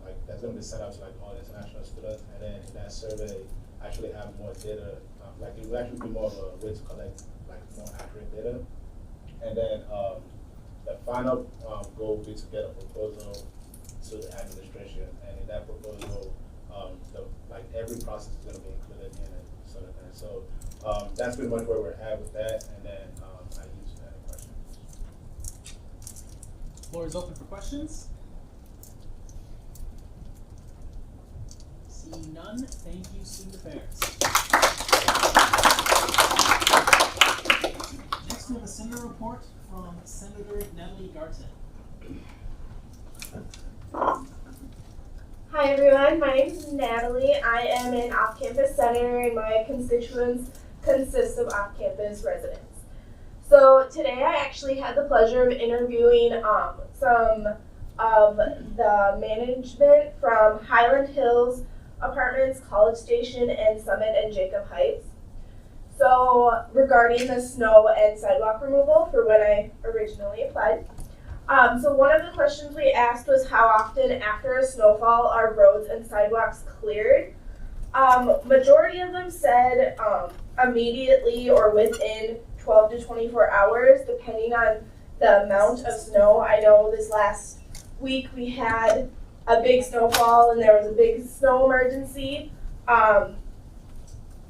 like that's going to be sent out to like all international students, and then in that survey actually have more data, like it will actually be more of a way to collect like more accurate data. And then the final goal will be to get a proposal to the administration, and in that proposal like every process is going to be included in it, sort of thing. So that's pretty much where we're at with that, and then I use any questions. Floor is open for questions. Seeing none, thank you, Student Affairs. Next, we have a Senator report from Senator Natalie Garten. Hi everyone, my name is Natalie. I am an off-campus senator, and my constituents consist of off-campus residents. So today I actually had the pleasure of interviewing some of the management from Highland Hills Apartments, College Station, and Summit and Jacob Heights. So regarding the snow and sidewalk removal for when I originally applied. So one of the questions we asked was how often after a snowfall are roads and sidewalks cleared. Majority of them said immediately or within 12 to 24 hours, depending on the amount of snow. I know this last week we had a big snowfall and there was a big snow emergency.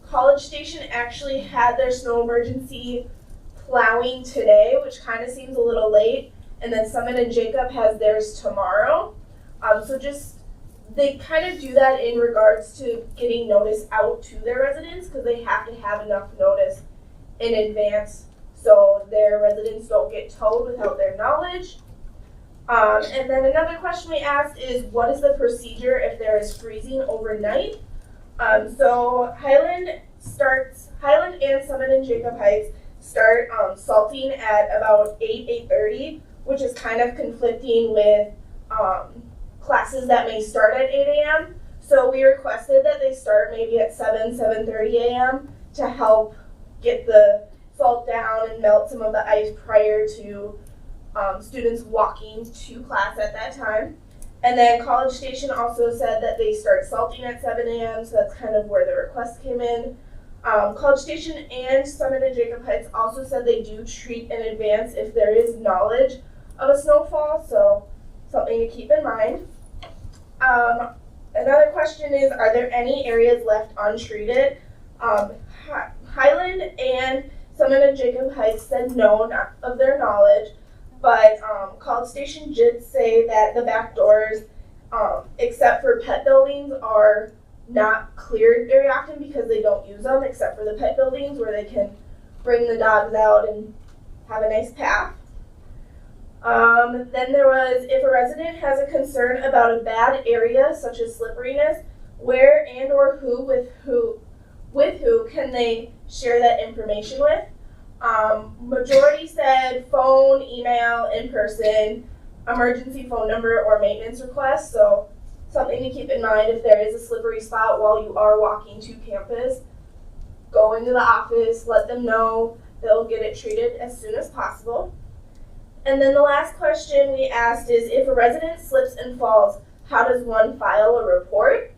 College Station actually had their snow emergency plowing today, which kind of seems a little late. And then Summit and Jacob has theirs tomorrow. So just, they kind of do that in regards to getting notice out to their residents, because they have to have enough notice in advance so their residents don't get towed without their knowledge. And then another question we asked is, what is the procedure if there is freezing overnight? So Highland and Summit and Jacob Heights start salting at about 8:30, which is kind of conflicting with classes that may start at 8 a.m. So we requested that they start maybe at 7:30 a.m. to help get the salt down and melt some of the ice prior to students walking to class at that time. And then College Station also said that they start salting at 7 a.m., so that's kind of where the request came in. College Station and Summit and Jacob Heights also said they do treat in advance if there is knowledge of a snowfall, so something to keep in mind. Another question is, are there any areas left untreated? Highland and Summit and Jacob Heights said no, not of their knowledge, but College Station did say that the back doors, except for pet buildings, are not cleared very often because they don't use them, except for the pet buildings where they can bring the dogs out and have a nice path. Then there was, if a resident has a concern about a bad area such as slipperiness, where and or with who can they share that information with? Majority said phone, email, in person, emergency phone number, or maintenance request. So something to keep in mind if there is a slippery spot while you are walking to campus, go into the office, let them know. They'll get it treated as soon as possible. And then the last question we asked is, if a resident slips and falls, how does one file a report?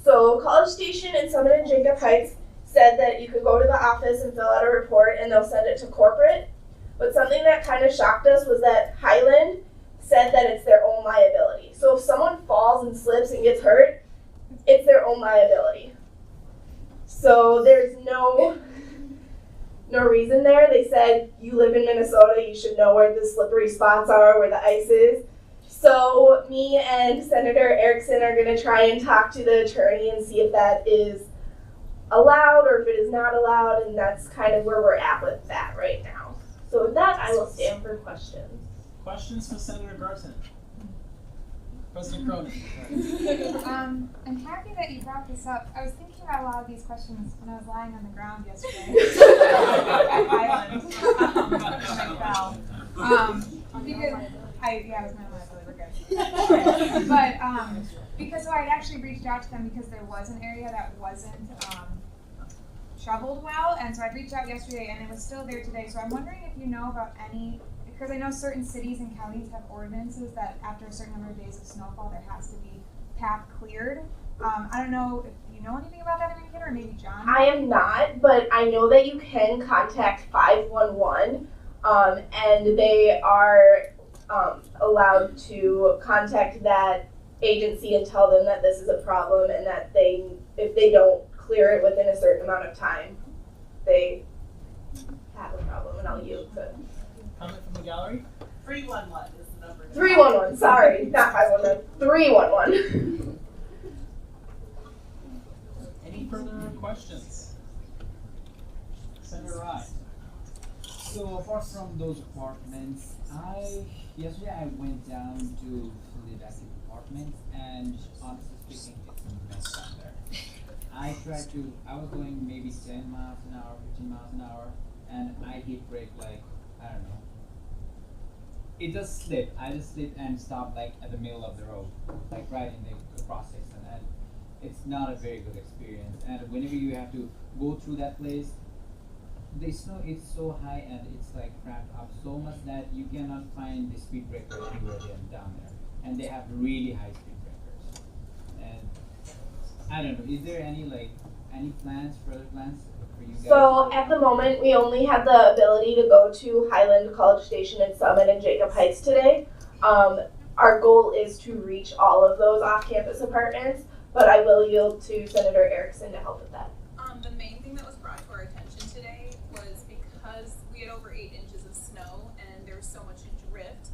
So College Station and Summit and Jacob Heights said that you could go to the office and fill out a report and they'll send it to corporate. But something that kind of shocked us was that Highland said that it's their own liability. So if someone falls and slips and gets hurt, it's their own liability. So there's no reason there. They said, you live in Minnesota, you should know where the slippery spots are, where the ice is. So me and Senator Erickson are going to try and talk to the attorney and see if that is allowed or if it is not allowed, and that's kind of where we're at with that right now. So with that, I will stand for questions. Questions for Senator Garton? President Cronin. I'm happy that you brought this up. I was thinking about a lot of these questions when I was lying on the ground yesterday at Highland when I fell. Because I was my liability, we're good. But because so I'd actually reached out to them because there was an area that wasn't shoveled well, and so I reached out yesterday and it was still there today. So I'm wondering if you know about any, because I know certain cities and counties have ordinances that after a certain number of days of snowfall there has to be path cleared. I don't know if you know anything about that, Mankato, or maybe John? I am not, but I know that you can contact 511 and they are allowed to contact that agency and tell them that this is a problem and that if they don't clear it within a certain amount of time, they have a problem, and I'll yield to. Comment from the gallery? 311 is the number. 311, sorry, not 511, 311. Any further questions? Senator Rye. So apart from those apartments, yesterday I went down to the basic apartments, and honestly speaking, it's a mess down there. I was going maybe 10 miles an hour, 15 miles an hour, and I hit brake like, I don't know. It just slipped. I just slipped and stopped like at the middle of the road, like right in the cross section, and it's not a very good experience. And whenever you have to go through that place, the snow is so high and it's like cramped up so much that you cannot find the speed breaker anywhere down there. And they have really high speed breakers. And I don't know, is there any further plans for you guys? So at the moment, we only have the ability to go to Highland, College Station, and Summit and Jacob Heights today. Our goal is to reach all of those off-campus apartments, but I will yield to Senator Erickson to help with that. The main thing that was brought to our attention today was because we had over 8 inches of snow and there was so much drift.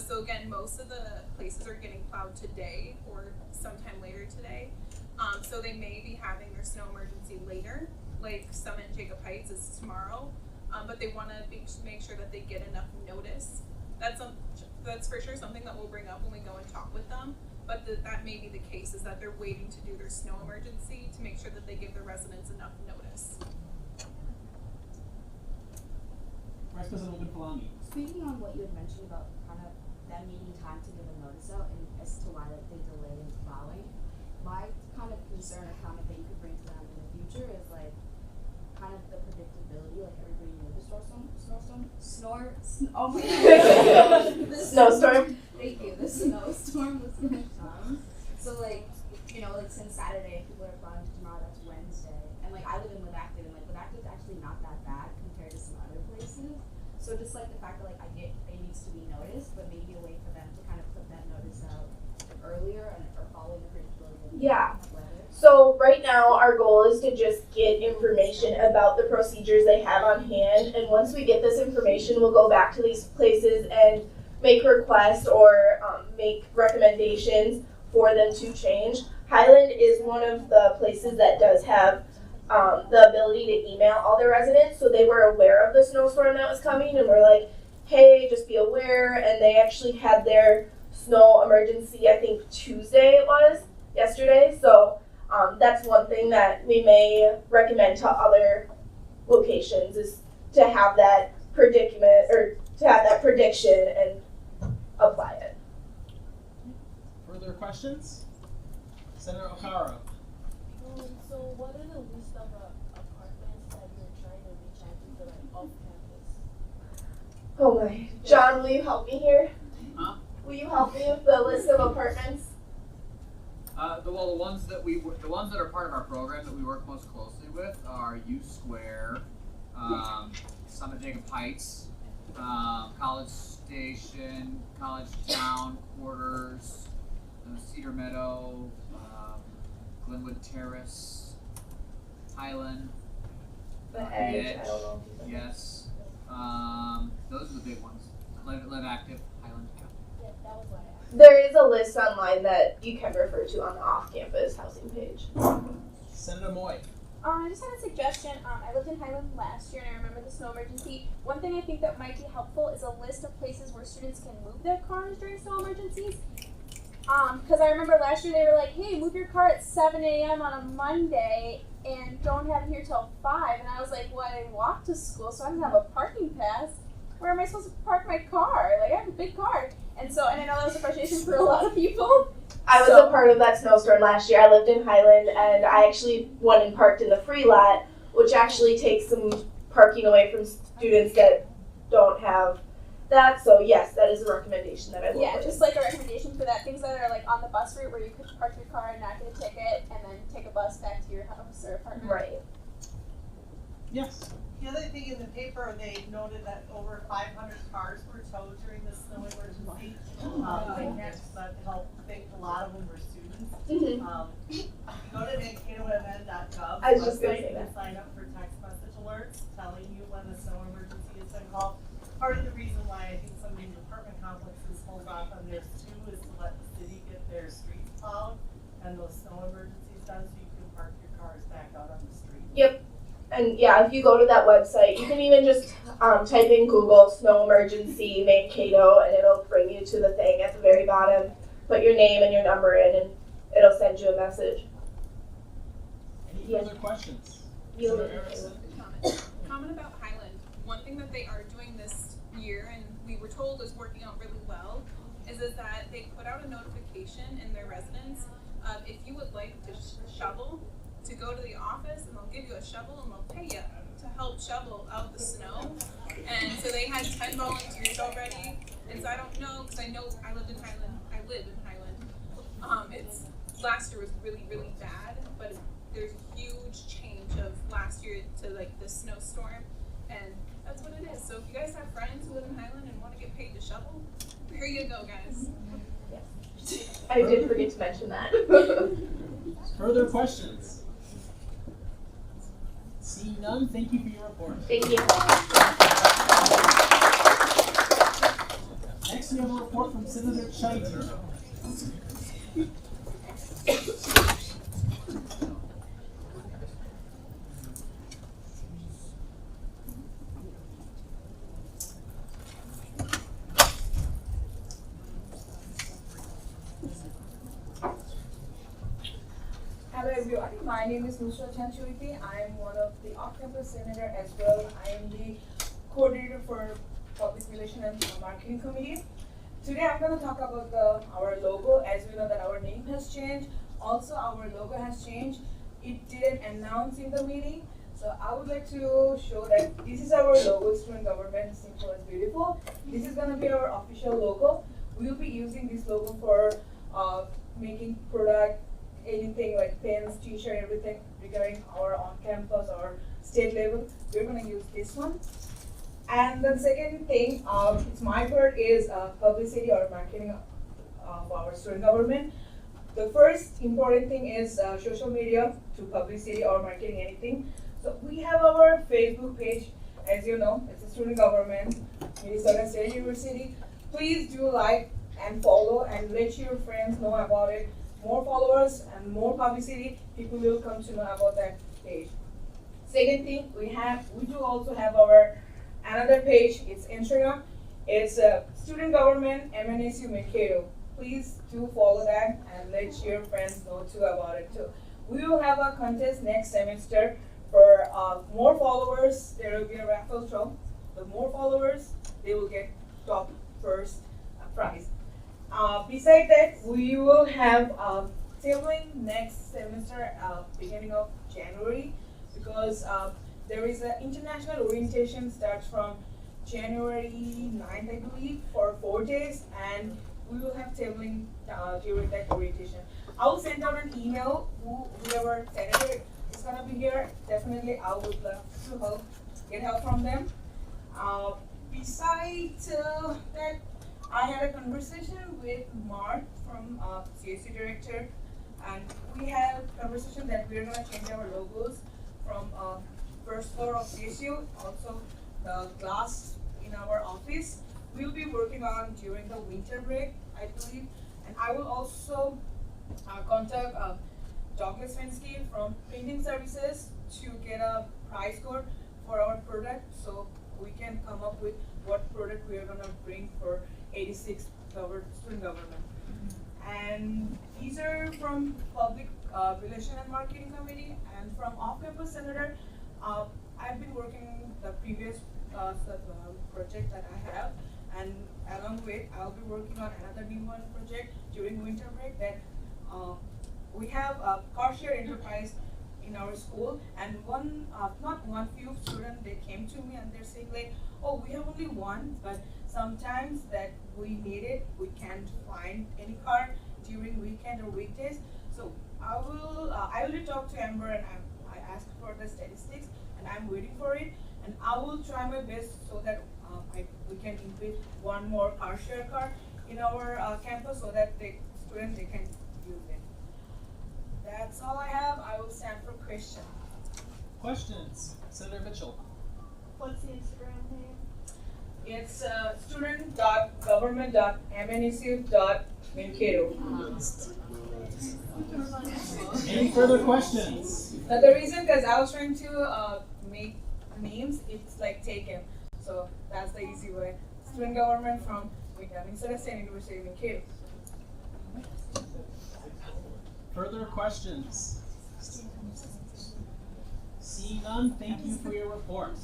So again, most of the places are getting plowed today or sometime later today. So they may be having their snow emergency later, like Summit and Jacob Heights is tomorrow. But they want to make sure that they get enough notice. That's for sure something that we'll bring up when we go and talk with them. But that may be the case, is that they're waiting to do their snow emergency to make sure that they give their residents enough notice. Vice President Ogunfalami. Speaking on what you had mentioned about kind of them needing time to give a notice out and as to why they delay in plowing, my kind of concern or comment that you could bring to them in the future is like kind of the predictability, like everybody knew the snowstorm. Oh my god. Snowstorm. Thank you. The snowstorm was gonna come. So like, like since Saturday, people are planning to tomorrow. That's Wednesday, and like I live in Leadactive, and like Leadactive's actually not that bad compared to some other places. So just like the fact that like I get it needs to be noticed, but maybe a way for them to kind of put that notice out earlier or following the predictability of Yeah. weather. So right now now our goal is to just get information about the procedures they have on hand, and once we get this information, we'll go back to these places and make requests or make recommendations for them to change. Highland is one of the places that does have the ability to email all their residents, so they were aware of the snowstorm that was coming and were like, hey, just be aware, and they actually had their snow emergency, I think Tuesday it was, yesterday, so that's one thing that we may recommend to other locations is to have that predicament or to have that prediction and apply it. Further questions? Senator O'Hara. So what are the list of apartments that you're trying to reach out to for like off campus? Oh my, John, will you help me here? Huh? Will you help me with the list of apartments? The ones that are part of our program that we work most closely with are U Square, Summit Jacob Heights, College Station, College Town Quarters, Cedar Meadow, Glenwood Terrace, Highland. The Edge, I don't know. Yes. Those are the big ones. Live Active, Highland. Yeah, that was what I asked. There is a list online that you can refer to on the off-campus housing page. Senator Moy. I just had a suggestion. I lived in Highland last year and I remember the snow emergency. One thing I think that might be helpful is a list of places where students can move their cars during snow emergencies. Because I remember last year they were like, hey, move your car at 7 a.m. on a Monday and don't have it here till 5. And I was like, well, I walk to school, so I don't have a parking pass. Where am I supposed to park my car? Like, I have a big car. And I know that was a frustration for a lot of people. I was a part of that snowstorm last year. I lived in Highland, and I actually went and parked in the free lot, which actually takes some parking away from students that don't have that. So yes, that is a recommendation that I will put just in. like a recommendation for that. Things that are like on the bus route where you could park your car and not get a ticket, and then take a bus back to your house or apartment. Right. Yes. The other thing in the paper, they noted that over 500 cars were towed during the snow emergency. They had to help think a lot of them were students. Go to MankatoMN.gov. I was just gonna say website, you can sign up for text message alerts telling you when the snow emergency has been called. Part of the reason why I think some of these apartment complexes hold off on theirs too is to let the city get their streets plowed and those snow emergencies done so you can park your cars back out on the street. Yep. And yeah, if you go to that website, you can even just type in Google snow emergency Mankato and it'll bring you to the thing at the very bottom. Put your name and your number in and it'll send you a message. Any further questions? Comment Comment about Highland. One thing that they are doing this year, and we were told is working out really well, is that they put out a notification in their residents of if you would like to shovel, to go to the office and they'll give you a shovel and they'll pay you to help shovel out the snow. And so they had 10 volunteers already. And so I don't know, because I know I live in Highland. Last year was really, really bad, but there's a huge change of last year to like the snowstorm. And that's what it is. So if you guys have friends who live in Highland and want to get paid to shovel, here you go, guys. Yes. I did forget to mention that. Further questions? Seeing none, thank you for your report. Thank you. Next, we have a report from Senator Chaiter. Hello everyone, my name is Nusra Chanchuriti. I am one of the off-campus senator as well. I am the coordinator for Public Relations and Marketing Committee. Today I'm going to talk about our logo. As we know that our name has changed. Also our logo has changed. It didn't announce in the meeting. So I would like to show that this is our logo, Student Government, simple and beautiful. This is going to be our official logo. We will be using this logo for making product, anything like pens, t-shirt, everything regarding our on-campus or state level. We're going to use this one. And the second thing, it's my part is publicity or marketing of our student government. The first important thing is social media to publicity or marketing anything. So we have our Facebook page, as you know, it's a student government, Minnesota State University. Please do like and follow and let your friends know about it. More followers and more publicity, people will come to know about that page. Second thing, we do also have our another page, it's Instagram. It's student government MNSU Mankato. Please do follow that and let your friends know too about it too. We will have a contest next semester for more followers. There will be a raffle draw. The more followers, they will get top first prize. Besides that, we will have tabling next semester, beginning of January, because there is an international orientation starts from January 9th, I believe, for 4 days, and we will have tabling during that orientation. I will send out an email. Whoever senator is gonna be here, definitely I would love to get help from them. Besides that, I had a conversation with Mark from CSU director, and we had a conversation that we're gonna change our logos from first floor of CSU, also the glass in our office. We'll be working on during the winter break, I believe, and I will also contact Douglas Fensky from Printing Services to get a price code for our product, so we can come up with what product we are gonna bring for 86 student government. And these are from Public Relation and Marketing Committee, and from Off-Campus Senator. I've been working the previous project that I have, and along with I'll be working on another new one project during winter break that we have a car share enterprise in our school, and few students, they came to me and they're saying like, oh, we have only one, but sometimes that we need it, we can't find any car during weekend or weekdays. So I already talked to Amber, and I asked for the statistics, and I'm waiting for it, and I will try my best so that we can increase one more car share car in our campus so that the students, they can use it. That's all I have. I will stand for questions. Questions? Senator Mitchell. What's the Instagram name? It's student.government.mnesu.mankato. Any further questions? The reason, because I was trying to make names, it's like taken. So that's the easy way. Student government from Minnesota State University, Mankato. Further questions? Seeing none, thank you for your report.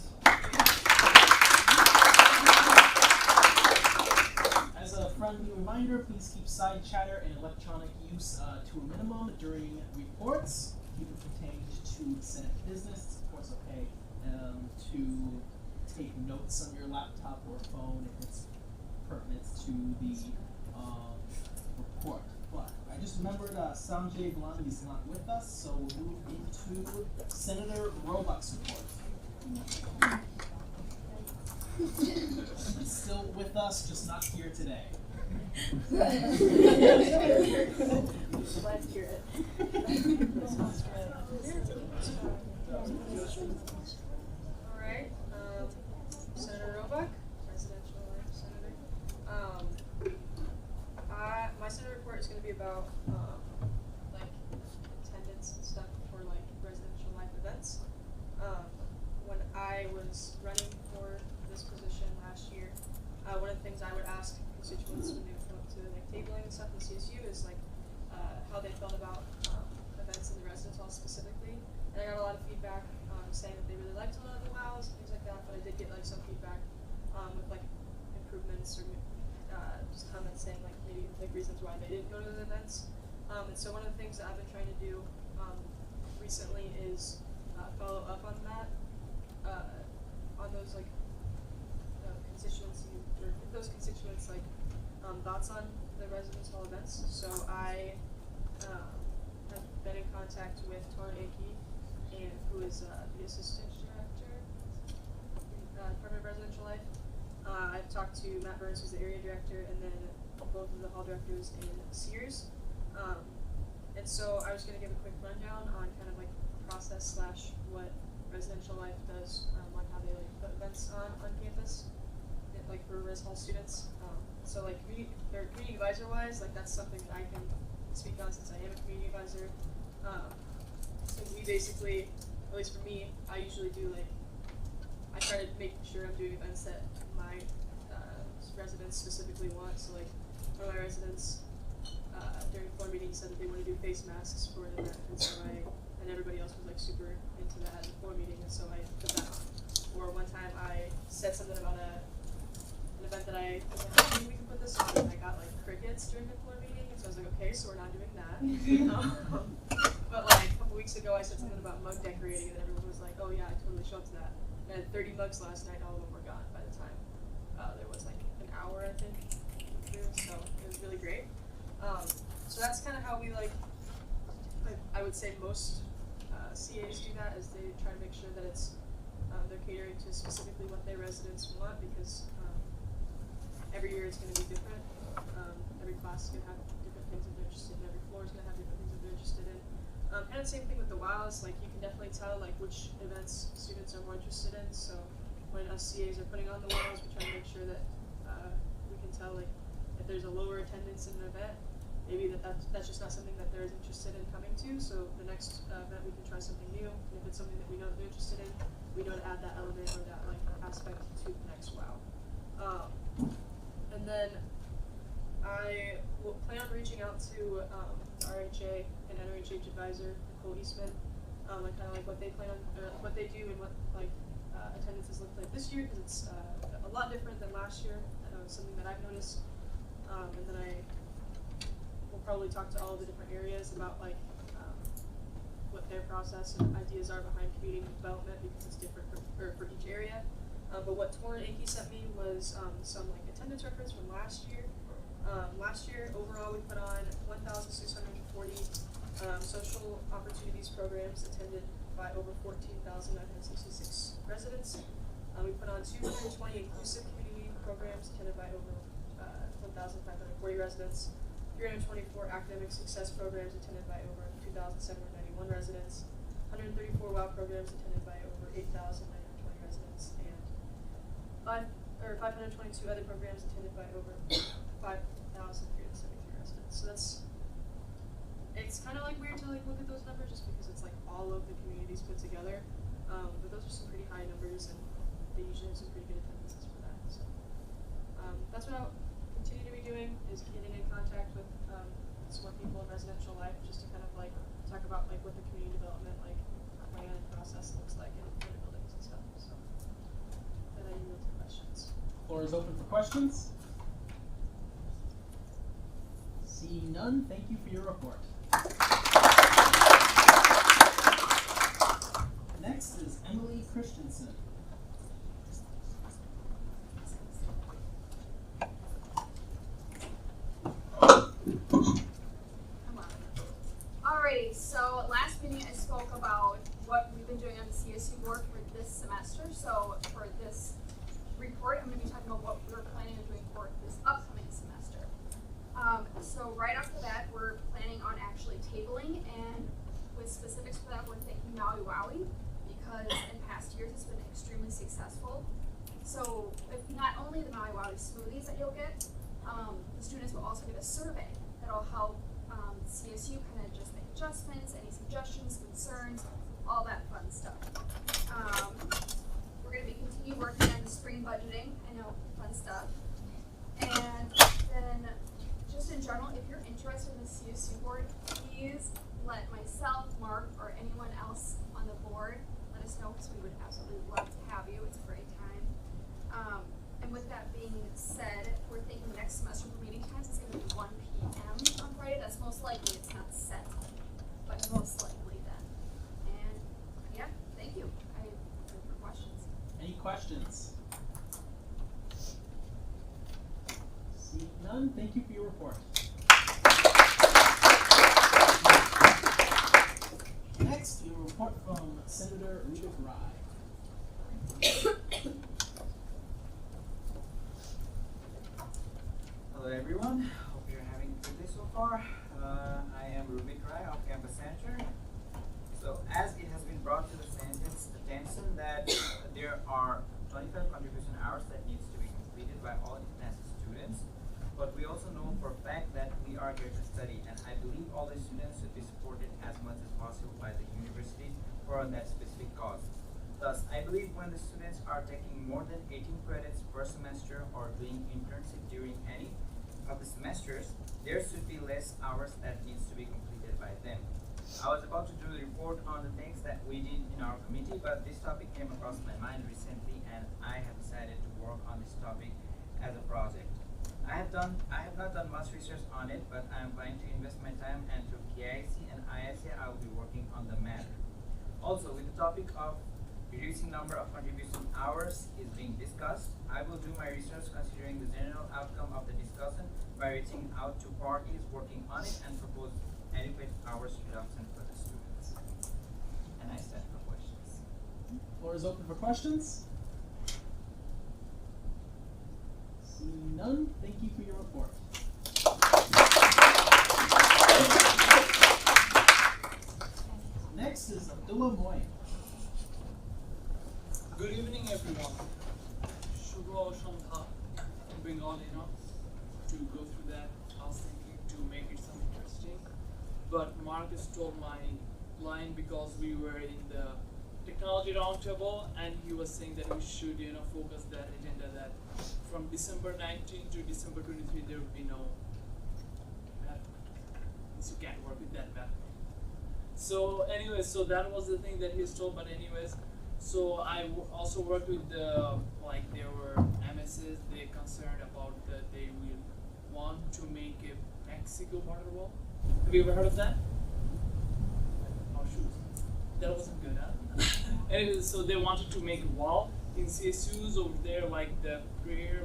As a friendly reminder, please keep side chatter and electronic use to a minimum during reports. Keep it contained to Senate business. It's of course okay to take notes on your laptop or phone if it's pertinent to the report. But I just remembered Sanjay Blandi is not with us, so we'll move into Senator Roebuck's report. He's still with us, just not here today. Glad to hear it. Alright, Senator Roebuck, presidential life senator. My senator report is going to be about like attendance and stuff for like presidential life events. When I was running for this position last year, one of the things I would ask constituents when they would come up to like tabling and stuff in CSU is like how they felt about events in the residence hall specifically. And I got a lot of feedback saying that they really liked a lot of the WOWs and things like that, but I did get like some feedback with like improvements or just comments saying like maybe like reasons why they didn't go to the events. And so one of the things that I've been trying to do recently is follow up on that, on those like constituency or those constituents like thoughts on the residence hall events. So I have been in contact with Tara Akey, who is the assistant director in Department of Residential Life. I've talked to Matt Burns, who's the area director, and then both of the hall directors in Sears. And so I was going to give a quick rundown on kind of like process slash what residential life does, like how they like put events on campus, like for res hall students. So like community advisor wise, like that's something that I can speak on since I am a community advisor. So we basically, at least for me, I usually do like, I try to make sure I'm doing events that my residents specifically want. So like one of my residents during floor meeting said that they want to do face masks for an event, and so and everybody else was like super into that at the floor meeting, and so I put that on. Or one time I said something about an event that I was like, maybe we can put this on, and I got like crickets during the floor meeting, and so I was like, okay, so we're not doing that. But like a couple weeks ago I said something about mug decorating, and everyone was like, oh yeah, I totally show up to that. And I had 30 mugs last night, all of them were gone by the time there was like an hour, I think, through, so it was really great. So that's kind of how we like I would say most CAs do that, is they try to make sure that it's they're catering to specifically what their residents want, because every year it's going to be different. Every class is going to have different things that they're interested in. Every floor is going to have different things that they're interested in. Kind of the same thing with the WOWs. Like you can definitely tell like which events students are more interested in. So when us CAs are putting on the WOWs, we try to make sure that we can tell like if there's a lower attendance in an event, maybe that's just not something that they're interested in coming to. So the next event we can try something new. And if it's something that we know that they're interested in, we know to add that element or that like aspect to the next WOW. And then I will plan on reaching out to the RHA and NRHH advisor, Nicole Eastman, like kind of like what they plan on, or what they do and what like attendances look like this year, because it's a lot different than last year. I know it's something that I've noticed. And then I will probably talk to all the different areas about like what their process and ideas are behind community development, because it's different for each area. But what Tor and Inky sent me was some like attendance records from last year. Last year overall we put on 1,640 social opportunities programs attended by over 14,966 residents. We put on 220 inclusive community programs attended by over 1,540 residents. 324 academic success programs attended by over 2,791 residents. 134 WOW programs attended by over 8,920 residents, and 522 other programs attended by over 5,373 residents. So it's kind of like weird to like look at those numbers just because it's like all of the communities put together. But those are some pretty high numbers, and they usually have some pretty good attendances for that. So that's what I'll continue to be doing, is getting in contact with some more people in residential life, just to kind of like talk about like what the community development like plan and process looks like in the buildings and stuff. So then I yield to questions. Floor is open for questions. Seeing none, thank you for your report. Next is Emily Christensen. Alrighty, so last meeting I spoke about what we've been doing on the CSU board for this semester. So for this report, I'm going to be talking about what we're planning on doing for this upcoming semester. So right off the bat, we're planning on actually tabling, and with specifics for that, we're thinking Maui Wowie, because in past years it's been extremely successful. So with not only the Maui Wowie smoothies that you'll get, the students will also get a survey that'll help CSU kind of just make adjustments, any suggestions, concerns, all that fun stuff. We're going to be continue working on the spring budgeting. I know, fun stuff. And then just in general, if you're interested in the CSU board, please let myself, Mark, or anyone else on the board let us know, because we would absolutely love to have you. It's a great time. And with that being said, we're thinking next semester for meeting times is going to be 1 p.m. on Friday. That's most likely. It's not set, but most likely then. And yeah, thank you. I have for questions. Any questions? Seeing none, thank you for your report. Next, we will report from Senator Rubik Rai. Hello everyone, hope you're having a good day so far. I am Rubik Rai, know for a fact that we are here to study, and I believe all the students should be supported as much as possible by the university for that specific cause. Thus, I believe when the students are taking more than 18 credits per semester or doing internship during any of the semesters, there should be less hours that needs to be completed by them. I was about to do a report on the things that we did in our committee, but this topic came across my mind recently, and I have decided to work on this topic as a project. I have not done much research on it, but I am planning to invest my time, and through KIC and ISA, I will be working on the matter. Also, with the topic of reducing number of contribution hours is being discussed, I will do my research considering the general outcome of the discussion by reaching out to parties working on it and propose adequate hours reduction for the students. And I stand for questions. Floor is open for questions. Seeing none, thank you for your report. Next is Abdullah Moy. Good evening, everyone. Shubha Shamha from Bengal, to go through that. I was thinking to make it some interesting, but Marcus stole my line because we were in the technology roundtable, and he was saying that we should, focus that agenda that from December 19 to December 23 there will be no math. So you can't work with that math. So anyways, so that was the thing that he stole. But anyways. So I also worked with there were MSSA, they concerned about that they will want to make a Mexico border wall. Have you ever heard of that? Oh shoot, that wasn't good, huh? Anyway, so they wanted to make a wall in CSUs over there, like the prayer,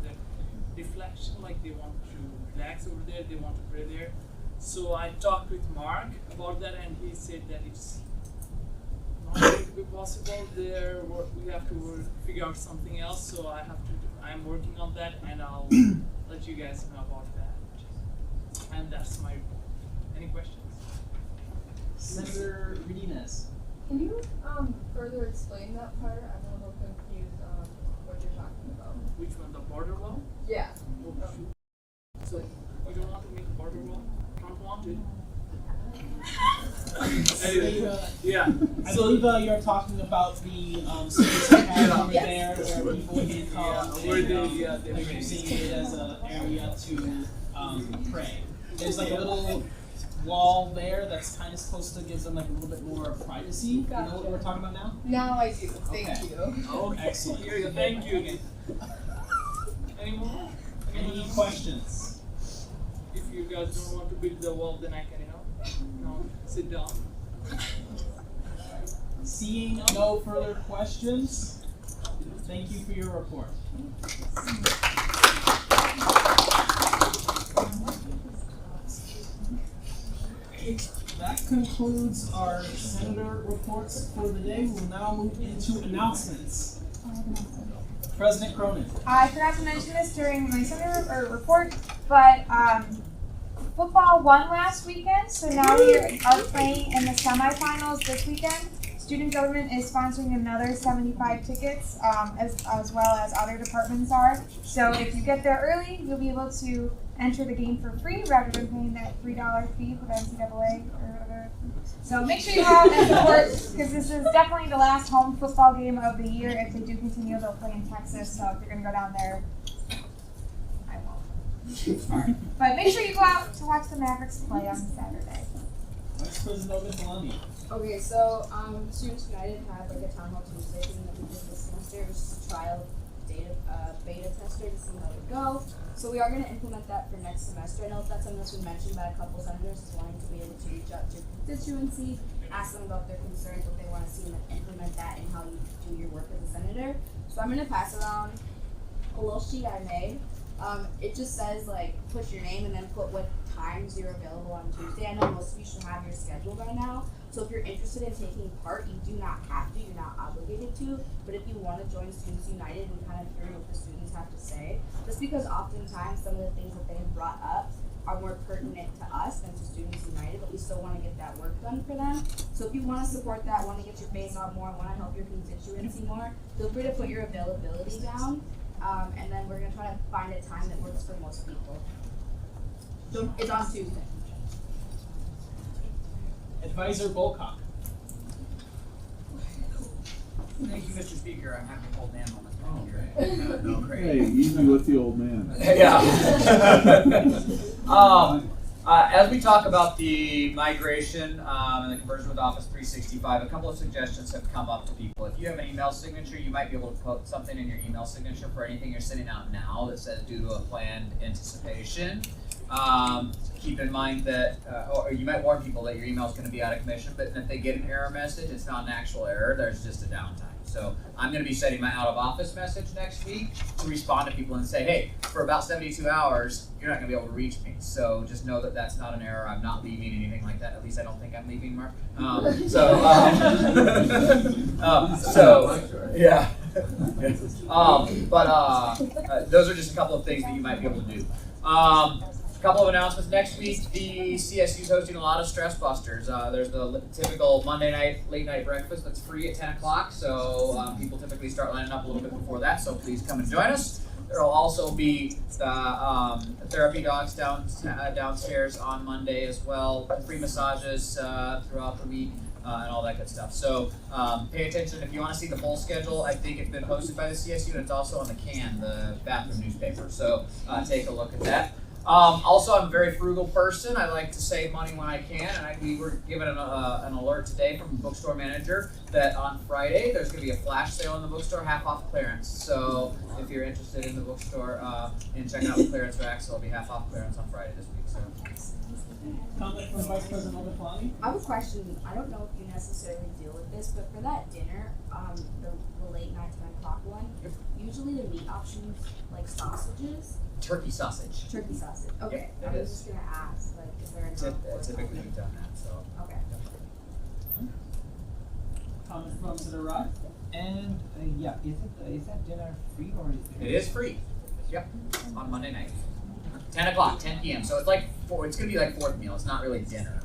the deflection, like they want to relax over there, they want to pray there. So I talked with Mark about that, and he said that it's not going to be possible there. We have to figure out something else. So I'm working on that, and I'll let you guys know about that. And that's my report. Any questions? Senator Redinez. Can you further explain that part? I'm a little confused on what you're talking about. Which one, the border wall? Yeah. Oh, shoot. So you don't want to make a border wall? Trump wanted. Anyway, yeah. I believe you're talking about the space they have over there where people can come and they're using it as an area to pray. There's like a little wall there that's kind of supposed to give them like a little bit more privacy. You know what we're talking about now? Now I do. Thank you. Oh, excellent. Here you go. Thank you again. Any more? Any questions? If you guys don't want to build the wall, then I can, no, sit down. Seeing no further questions, thank you for your report. That concludes our senator reports for the day. We will now move into announcements. President Cronin. I forgot to mention this during my senator report, but football won last weekend, so now we are playing in the semifinals this weekend. Student government is sponsoring another 75 tickets, as well as other departments are. So if you get there early, you'll be able to enter the game for free rather than paying that $3 fee for the NCAA or whatever. So make sure you go out and support, because this is definitely the last home football game of the year. If they do continue, they'll play in Texas, so if you're going to go down there, I won't. Alright. But make sure you go out to watch the Mavericks play on Saturday. Vice President Ogun Salami. Okay, so Students United had like a town hall Tuesday thing that we did this semester. It was just a trial beta tester to see how it would go. So we are going to implement that for next semester. I know that's something that's been mentioned by a couple senators, is wanting to be able to reach out to your constituency, ask them about their concerns, what they want to see, and then implement that in how you do your work as a senator. So I'm going to pass around a little sheet I made. It just says like put your name and then put what times you're available on Tuesday. I know most of you should have your schedule by now. So if you're interested in taking part, you do not have to, you're not obligated to, but if you want to join Students United and kind of hear what the students have to say, just because oftentimes some of the things that they have brought up are more pertinent to us than to Students United, but we still want to get that work done for them. So if you want to support that, want to get your face on more, want to help your constituency more, feel free to put your availability down, and then we're going to try to find a time that works for most people. It's on Tuesday. Advisor Bolcock. Thank you, Mr. Speaker. I'm having a old man moment. Hey, easy with the old man. Yeah. As we talk about the migration and the conversion with Office 365, a couple of suggestions have come up to people. If you have an email signature, you might be able to put something in your email signature for anything you're sending out now that says due to a planned anticipation. Keep in mind that, or you might warn people that your email is going to be out of commission, but if they get an error message, it's not an actual error, there's just a downtime. So I'm going to be setting my out of office message next week to respond to people and say, hey, for about 72 hours, you're not going to be able to reach me. So just know that that's not an error. I'm not leaving anything like that. At least I don't think I'm leaving, Mark. Yeah. Those are just a couple of things that you might be able to do. Couple of announcements next week. The CSU is hosting a lot of stress busters. There's the typical Monday night late night breakfast that's free at 10 o'clock. So people typically start lining up a little bit before that. So please come and join us. There will also be the therapy dogs downstairs on Monday as well. Free massages throughout the week and all that good stuff. So pay attention if you want to see the full schedule. I think it's been posted by the CSU and it's also on the the bathroom newspaper. So take a look at that. Also, I'm a very frugal person. I like to save money when I can, and we were given an alert today from the bookstore manager that on Friday there's going to be a flash sale in the bookstore, half off clearance. So if you're interested in the bookstore and checking out the clearance racks, there'll be half off clearance on Friday this week. So. Comment from Vice President Olafani? I have a question. I don't know if you necessarily deal with this, but for that dinner, the late night 10 o'clock one, usually the meat options like sausages. Turkey sausage. Turkey sausage. Okay. Yep, I was just gonna ask, like, is there a typically we've done that, so. Okay. Comment from Senator Rod? And yeah, is that dinner free or is there? It is free. Yep. On Monday night. 10 o'clock, 10 p.m. So it's like it's gonna be like fourth meal. It's not really dinner.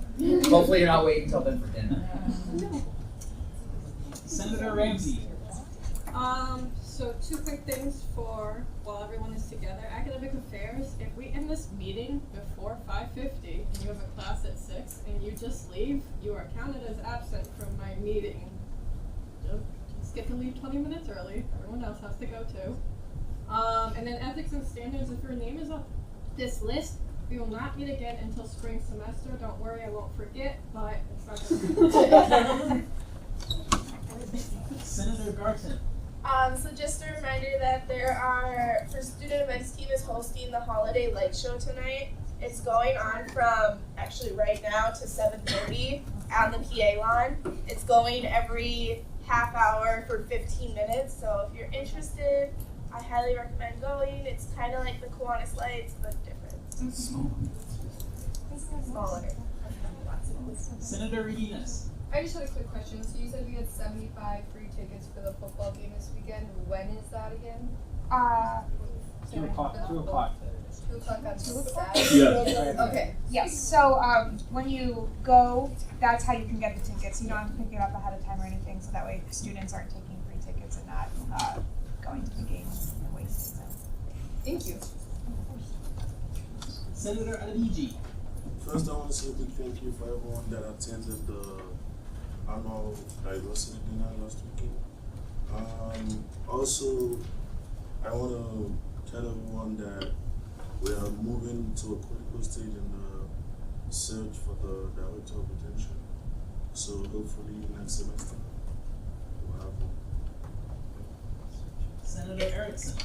Hopefully you're not waiting until then for dinner. Senator Ramsey. So two quick things for while everyone is together. Academic affairs, if we end this meeting before 5:50 and you have a class at 6 and you just leave, you are counted as absent from my meeting. Just get to leave 20 minutes early. Everyone else has to go too. And then ethics and standards, if your name is on this list, we will not meet again until spring semester. Don't worry, I won't forget, but it's not going to Senator Garton. So just a reminder that for student events team is hosting the holiday light show tonight. It's going on from actually right now to 7:30 on the PA lawn. It's going every half hour for 15 minutes. So if you're interested, I highly recommend going. It's kind of like the Kiwanis Lights, but different. Smaller. Senator Reginas. I just had a quick question. So you said we had 75 free tickets for the football game this weekend. When is that again? 2 o'clock. 2 o'clock. 2 o'clock on 2 o'clock? Saturday? Okay. Yes, so when you go, that's how you can get the tickets. You don't have to pick it up ahead of time or anything, so that way students aren't taking free tickets and not going to the game and wasting them. Thank you. Senator Adeliji. First, I want to say a big thank you for everyone that attended the annual diversity dinner last weekend. Also, I want to tell everyone that we are moving to a critical stage in the search for the director of retention. So hopefully next semester we'll have one. Senator Erickson.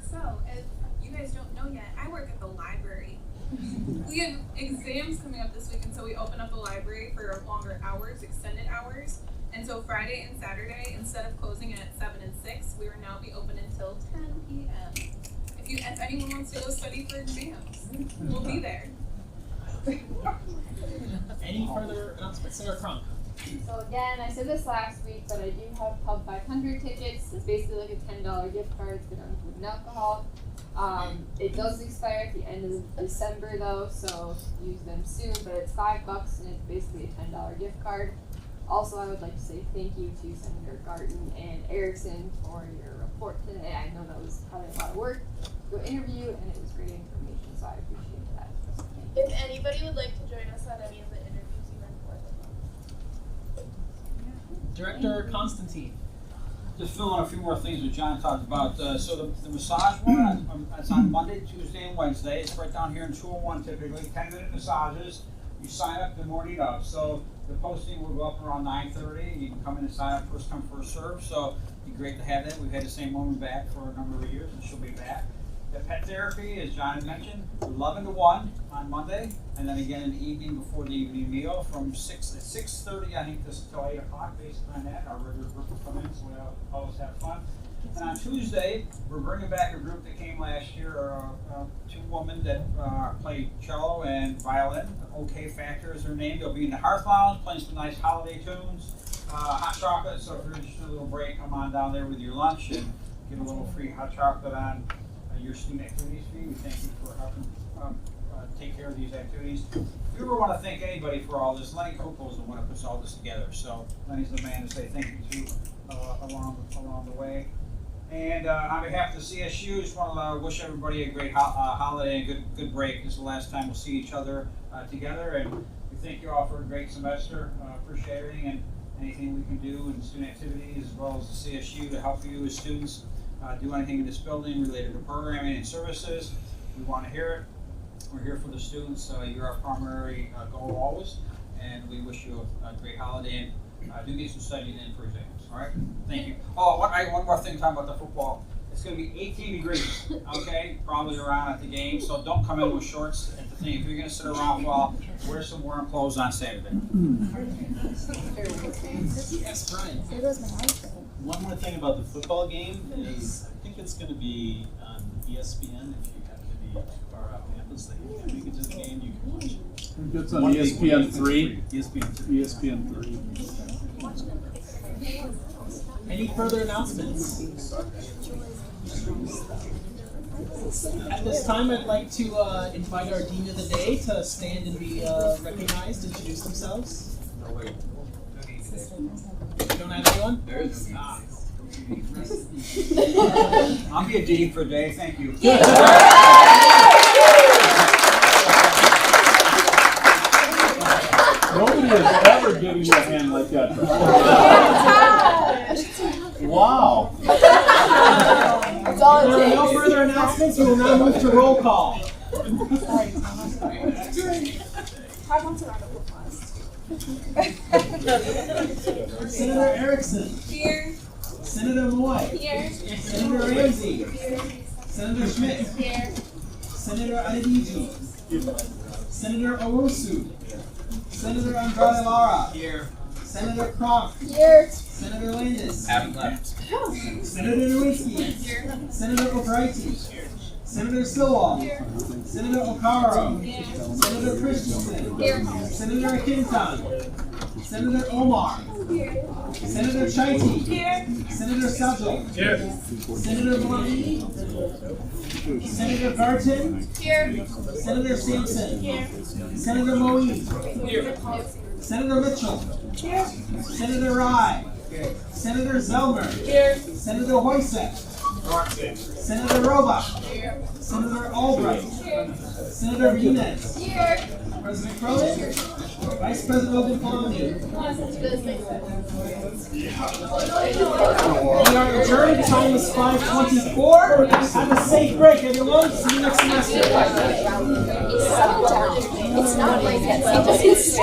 So if you guys don't know yet, I work at the library. We have exams coming up this week, and so we open up the library for longer hours, extended hours. And so Friday and Saturday, instead of closing at 7 and 6, we will now be open until 10 p.m. If anyone wants to go study for exams, we'll be there. Any further announcements? Senator Crump. So again, I said this last week, but I do have Pub 500 tickets. It's basically like a $10 gift card. It's going to include alcohol. It does expire at the end of December though, so use them soon, but it's $5 and it's basically a $10 gift card. Also, I would like to say thank you to Senator Garton and Erickson for your report today. I know that was probably a lot of work to go interview, and it was great information, so I appreciate that. anybody would like to join us on any of the interviews, even more than Director Constantine. Just fill in a few more things that John talked about. So the massage one, it's on Monday, Tuesday, and Wednesday. It's right down here in 201 typically, 10-minute massages. You sign up the morning of. So the posting will go up around 9:30. You can come in and sign up, first come, first serve. So it'd be great to have that. We've had the same woman back for a number of years, and she'll be back. The pet therapy, as John had mentioned, 11 to 1 on Monday, and then again in the evening before the evening meal from 6:30, I think, till 8 o'clock based on that. Our regular group will come in, so we always have fun. And on Tuesday, we're bringing back a group that came last year, two women that play cello and violin. OK Factor is their name. They'll be in the Hearth Lounge playing some nice holiday tunes, hot chocolate. So if you're interested in a little break, come on down there with your lunch and get a little free hot chocolate on your student activities fee. We thank you for helping take care of these activities. If you ever want to thank anybody for all this, Lenny Kupo is the one that puts all this together. So Lenny's the man to say thank you to along the way. And on behalf of the CSU, just want to wish everybody a great holiday and good break. This is the last time we'll see each other together, and we thank you all for a great semester. Appreciate everything and anything we can do in student activities as well as the CSU to help you as students do anything in this building related to programming and services. We want to hear it. We're here for the students. You're our primary goal always, and we wish you a great holiday and do get some studying in for exams. All right, thank you. Oh, one more thing talking about the football. It's going to be 18 degrees, okay, probably around at the game, so don't come in with shorts at the thing. If you're going to sit around, well, wear some warm clothes on Saturday. Yes, Brian. There goes my iPhone. One more thing about the football game is I think it's going to be on ESPN. If you happen to be too far off campus that you can't make it to the game, you can watch it. It's on ESPN 3. ESPN 3. Any further announcements? At this time, I'd like to invite our Dean of the Day to stand and be recognized, introduce themselves. You don't have anyone? There's I'll be a dean for a day, thank you. Nobody has ever given you a hand like that before. Wow. That's all it takes. No further announcements. We will now move to roll call. Senator Erickson. Here. Senator Moy. Here. Senator Ramsey. Here. Senator Schmidt. Here. Senator Adedeji. Senator Owusu. Senator Andrade Lara. Here. Senator Croft. Here. Senator Landis. Haven't left. Senator Nowinski. Here. Senator O'Brighty. Senator Stillwell. Here. Senator O'Caro. Here. Senator Christensen. Here. Senator Akintan. Senator Omar. Here. Senator Chaiti. Here. Senator Sajal. Here. Senator Malini. Senator Garton. Here. Senator Sampson. Here. Senator Moe. Here. Senator Mitchell. Here. Senator Rye. Senator Zelmer. Here. Senator Hoysek. Senator Robach. Here. Senator Albright. Here. Senator Venez. Here. President Cronin. Vice President Ogunfaloni. We are adjourned. The time is 5:24. Have a safe break, everyone. See you next semester. It's not like that. It's